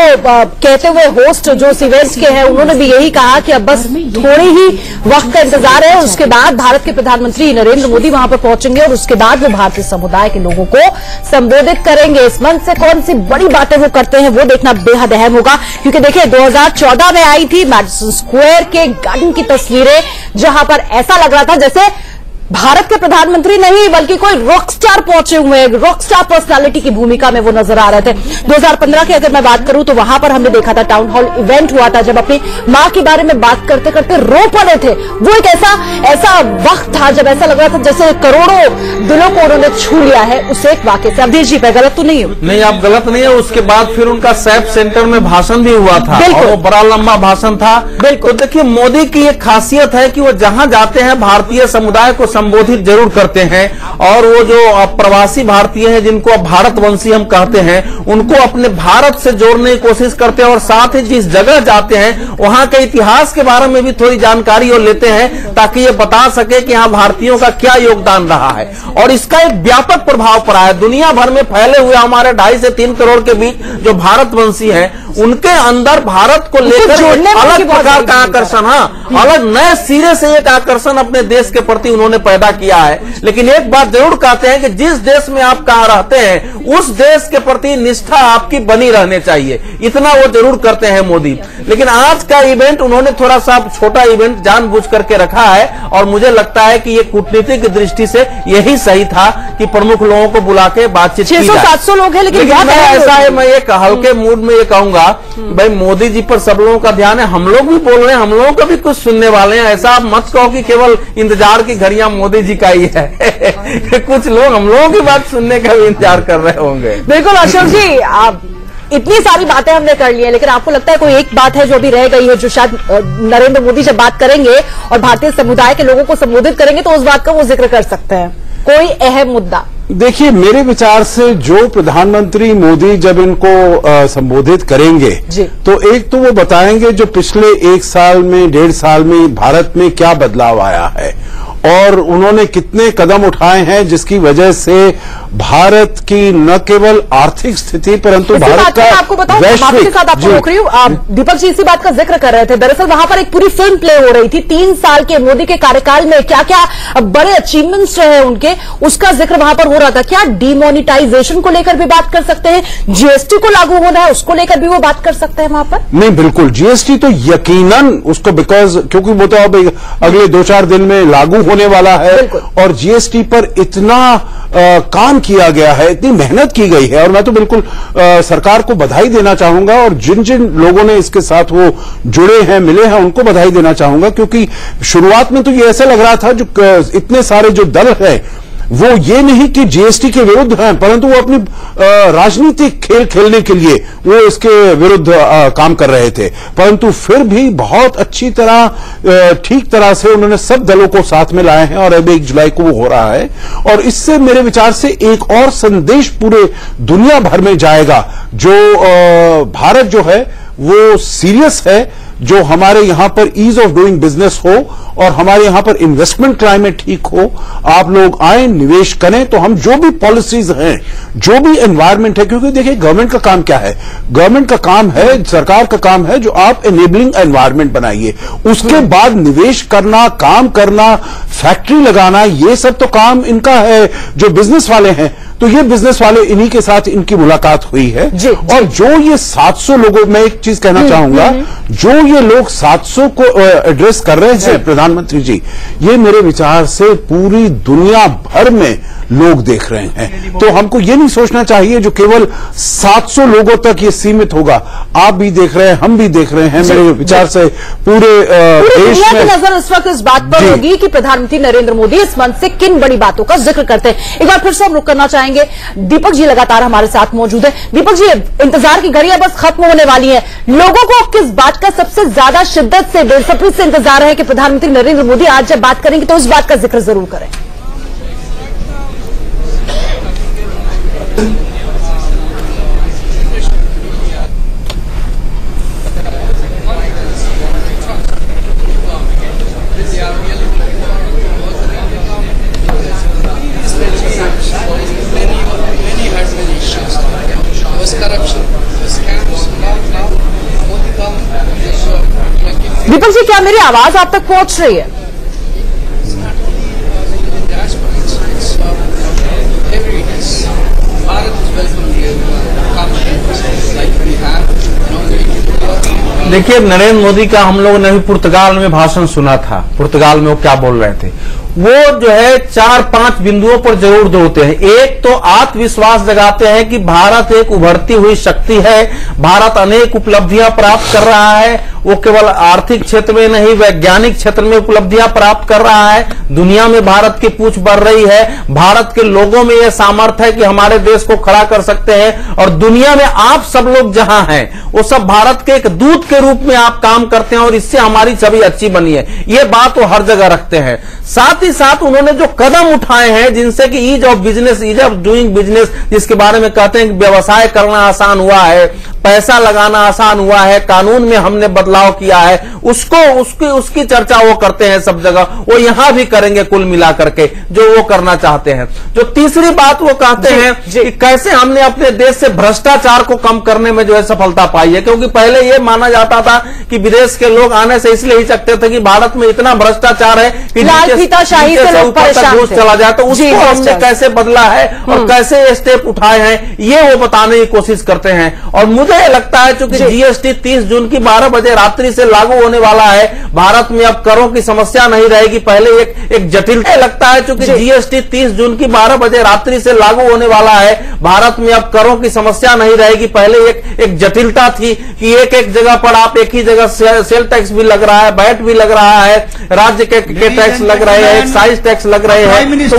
कहते हुए होस्ट जो इस इवेंट के हैं उन्होंने भी यही कहा कि अब बस थोड़ी ही वक्त का इंतजार है। उसके बाद भारत के प्रधानमंत्री नरेंद्र मोदी वहां पर पहुंचेंगे और उसके बाद वो भारतीय समुदाय के लोगों को संबोधित करेंगे। इस मंच से कौन सी बड़ी बातें वो करते हैं वो देखना बेहद अहम होगा, क्योंकि देखिए 2014 में आई थी मैडिसन स्क्वायर के गार्डन की तस्वीरें, जहां पर ऐसा लग रहा था जैसे भारत के प्रधानमंत्री नहीं बल्कि कोई रॉक स्टार पहुंचे हुए हैं, रॉक स्टार पर्सनालिटी की भूमिका में वो नजर आ रहे थे। 2015 की अगर मैं बात करूं तो वहां पर हमने देखा था, टाउन हॉल इवेंट हुआ था, जब अपनी मां के बारे में बात करते करते रो पड़े थे। वो एक ऐसा वक्त था जब ऐसा लग रहा था जैसे करोड़ों दिलों को उन्होंने छू लिया है उस एक वाक्य से। अवधेश जी, मैं गलत तो नहीं हूं? नहीं, आप गलत नहीं है। उसके बाद फिर उनका सैप सेंटर में भाषण भी हुआ था और वो बड़ा लंबा भाषण था। बिल्कुल। तो देखिए, मोदी की एक खासियत है कि वो जहां जाते हैं भारतीय समुदाय को संबोधित जरूर करते हैं और वो जो प्रवासी भारतीय हैं जिनको अब भारतवंशी हम कहते हैं, उनको अपने भारत से जोड़ने की कोशिश करते हैं और साथ ही जिस जगह जाते हैं वहां के इतिहास के बारे में भी थोड़ी जानकारी और लेते हैं, ताकि ये बता सके कि यहाँ भारतीयों का क्या योगदान रहा है। और इसका एक व्यापक प्रभाव पड़ा है दुनिया भर में फैले हुए हमारे 2.5 से 3 करोड़ के बीच जो भारतवंशी हैं, उनके अंदर भारत को लेकर अलग प्रकार का आकर्षण, अलग नए सिरे से एक आकर्षण अपने देश के प्रति उन्होंने पैदा किया है। लेकिन एक बात जरूर कहते हैं कि जिस देश में आप कहाँ रहते हैं उस देश के प्रति निष्ठा आपकी बनी रहने चाहिए, इतना वो जरूर करते हैं मोदी। लेकिन आज का इवेंट उन्होंने थोड़ा सा छोटा इवेंट जानबूझ करके रखा है और मुझे लगता है कि ये कूटनीतिक दृष्टि से यही सही था कि प्रमुख लोगों को बुला के बातचीत की जाए। 600-700 लोग हैं, लेकिन मैं ऐसा है, मैं एक हल्के मूड में ये कहूंगा भाई, मोदी जी पर सब लोगों का ध्यान है। हम लोग भी बोल रहे हैं, हम लोगों को भी कुछ सुनने वाले हैं। ऐसा आप मत कहो कि केवल इंतजार की घड़ियां मोदी जी का ही है। कुछ लोग हम लोगों की बात सुनने का भी इंतजार कर रहे होंगे। बिल्कुल अशोक जी, आप इतनी सारी बातें हमने कर ली है, लेकिन आपको लगता है कोई एक बात है जो अभी रह गई है, जो शायद नरेंद्र मोदी जब बात करेंगे और भारतीय समुदाय के लोगों को संबोधित करेंगे तो उस बात का वो जिक्र कर सकते हैं? कोई अहम मुद्दा? देखिए, मेरे विचार से जो प्रधानमंत्री मोदी जब इनको संबोधित करेंगे तो एक तो वो बताएंगे जो पिछले 1 साल में 1.5 साल में भारत में क्या बदलाव आया है और उन्होंने कितने कदम उठाए हैं जिसकी वजह से भारत की न केवल आर्थिक स्थिति परंतु भारत का आपको बताऊं, माफी के साथ आपको रोक रही हूं, दीपक जी इसी बात का जिक्र कर रहे थे। दरअसल वहां पर एक पूरी फिल्म प्ले हो रही थी 3 साल के मोदी के कार्यकाल में क्या क्या बड़े अचीवमेंट्स रहे उनके, उसका जिक्र वहां पर हो रहा था। क्या डिमोनिटाइजेशन को लेकर भी बात कर सकते हैं? जीएसटी को लागू होना है उसको लेकर भी वो बात कर सकते हैं वहां पर? नहीं, बिल्कुल जीएसटी तो यकीनन उसको, क्योंकि वो तो अब अगले 2-4 दिन में लागू होने वाला है और जीएसटी पर इतना काम किया गया है, इतनी मेहनत की गई है और मैं तो बिल्कुल सरकार को बधाई देना चाहूंगा और जिन जिन लोगों ने इसके साथ वो जुड़े हैं, मिले हैं, उनको बधाई देना चाहूंगा। क्योंकि शुरुआत में तो ये ऐसा लग रहा था जो इतने सारे जो दल है वो ये नहीं कि जीएसटी के विरुद्ध हैं, परंतु वो अपनी राजनीतिक खेल खेलने के लिए वो इसके विरुद्ध काम कर रहे थे। परंतु फिर भी बहुत अच्छी तरह ठीक तरह से उन्होंने सब दलों को साथ में लाए हैं और अब 1 जुलाई को वो हो रहा है। और इससे मेरे विचार से एक और संदेश पूरे दुनिया भर में जाएगा, जो भारत जो है वो सीरियस है, जो हमारे यहां पर ईज ऑफ डूइंग बिजनेस हो और हमारे यहां पर इन्वेस्टमेंट क्लाइमेट ठीक हो, आप लोग आए, निवेश करें। तो हम जो भी पॉलिसीज हैं, जो भी एनवायरमेंट है, क्योंकि देखिए गवर्नमेंट का काम क्या है, गवर्नमेंट का काम है, सरकार का काम है, जो आप एनेबलिंग एनवायरमेंट बनाइए, उसके बाद निवेश करना, काम करना, फैक्ट्री लगाना, ये सब तो काम इनका है जो बिजनेस वाले हैं। तो ये बिजनेस वाले, इन्हीं के साथ इनकी मुलाकात हुई है। और जो ये 700 लोगों, मैं एक चीज कहना चाहूंगा, जो ये लोग 700 को एड्रेस कर रहे हैं प्रधानमंत्री जी, ये मेरे विचार से पूरी दुनिया भर में लोग देख रहे हैं। तो हमको ये नहीं सोचना चाहिए जो केवल 700 लोगों तक ये सीमित होगा। आप भी देख रहे हैं, हम भी देख रहे हैं। मेरे विचार से पूरे देश में नजर इस वक्त इस बात पर होगी कि प्रधानमंत्री नरेंद्र मोदी इस मंच से किन बड़ी बातों का जिक्र करते हैं। एक बार फिर से हम रुक करना चाहेंगे। दीपक जी लगातार हमारे साथ मौजूद है। दीपक जी, इंतजार की घड़ियां बस खत्म होने वाली है। लोगों को किस बात का सबसे ज्यादा शिद्दत से, बेसब्री से इंतजार है कि प्रधानमंत्री नरेंद्र मोदी आज जब बात करेंगे तो इस बात का जिक्र जरूर करें? दीपक जी, क्या मेरी आवाज आप तक पहुंच रही है? देखिए, नरेंद्र मोदी का हम लोगों ने भी पुर्तगाल में भाषण सुना था। पुर्तगाल में वो क्या बोल रहे थे, वो जो है 4-5 बिंदुओं पर जरूर दौड़ते हैं। एक तो आत्मविश्वास जगाते हैं कि भारत एक उभरती हुई शक्ति है, भारत अनेक उपलब्धियां प्राप्त कर रहा है। वो केवल आर्थिक क्षेत्र में नहीं, वैज्ञानिक क्षेत्र में उपलब्धियां प्राप्त कर रहा है। दुनिया में भारत की पूछ बढ़ रही है। भारत के लोगों में यह सामर्थ्य है कि हमारे देश को खड़ा कर सकते हैं। और दुनिया में आप सब लोग जहां हैं, वो सब भारत के एक दूत के रूप में आप काम करते हैं और इससे हमारी छवि अच्छी बनी है। ये बात वो हर जगह रखते हैं। साथ ही साथ उन्होंने जो कदम उठाए हैं, जिनसे कि ease of business, ease of doing business, जिसके बारे में कहते हैं कि व्यवसाय करना आसान हुआ है, पैसा लगाना आसान हुआ है, कानून में हमने बदलाव किया है, उसकी चर्चा वो करते हैं सब जगह। वो यहां भी करेंगे कुल मिलाकर के जो वो करना चाहते हैं। जो तीसरी बात वो कहते हैं कि कैसे हमने अपने देश से भ्रष्टाचार को कम करने में जो है सफलता पाई है। क्योंकि पहले ये माना जाता था कि विदेश के लोग आने से इसलिए हिचकते थे कि भारत में इतना भ्रष्टाचार है कि लालफीताशाही से लोग परेशान थे। चला जाए। तो उसको हमने कैसे बदला है और कैसे स्टेप उठाए हैं, ये वो बताने की कोशिश करते हैं। और मुझे लगता है चूंकि जीएसटी 30 जून की 12 बजे रात्रि से लागू होने वाला है, भारत में अब करों की समस्या नहीं रहेगी। पहले एक जटिलता लगता है चूंकि जीएसटी 30 जून की 12 बजे रात्रि से लागू होने वाला है, भारत में अब करों की समस्या नहीं रहेगी। पहले एक जटिलता थी कि एक जगह पर आप एक ही जगह सेल टैक्स भी लग रहा है, वैट भी लग रहा है, राज्य के टैक्स लग रहे हैं, एक्साइज टैक्स लग रहे हैं। तो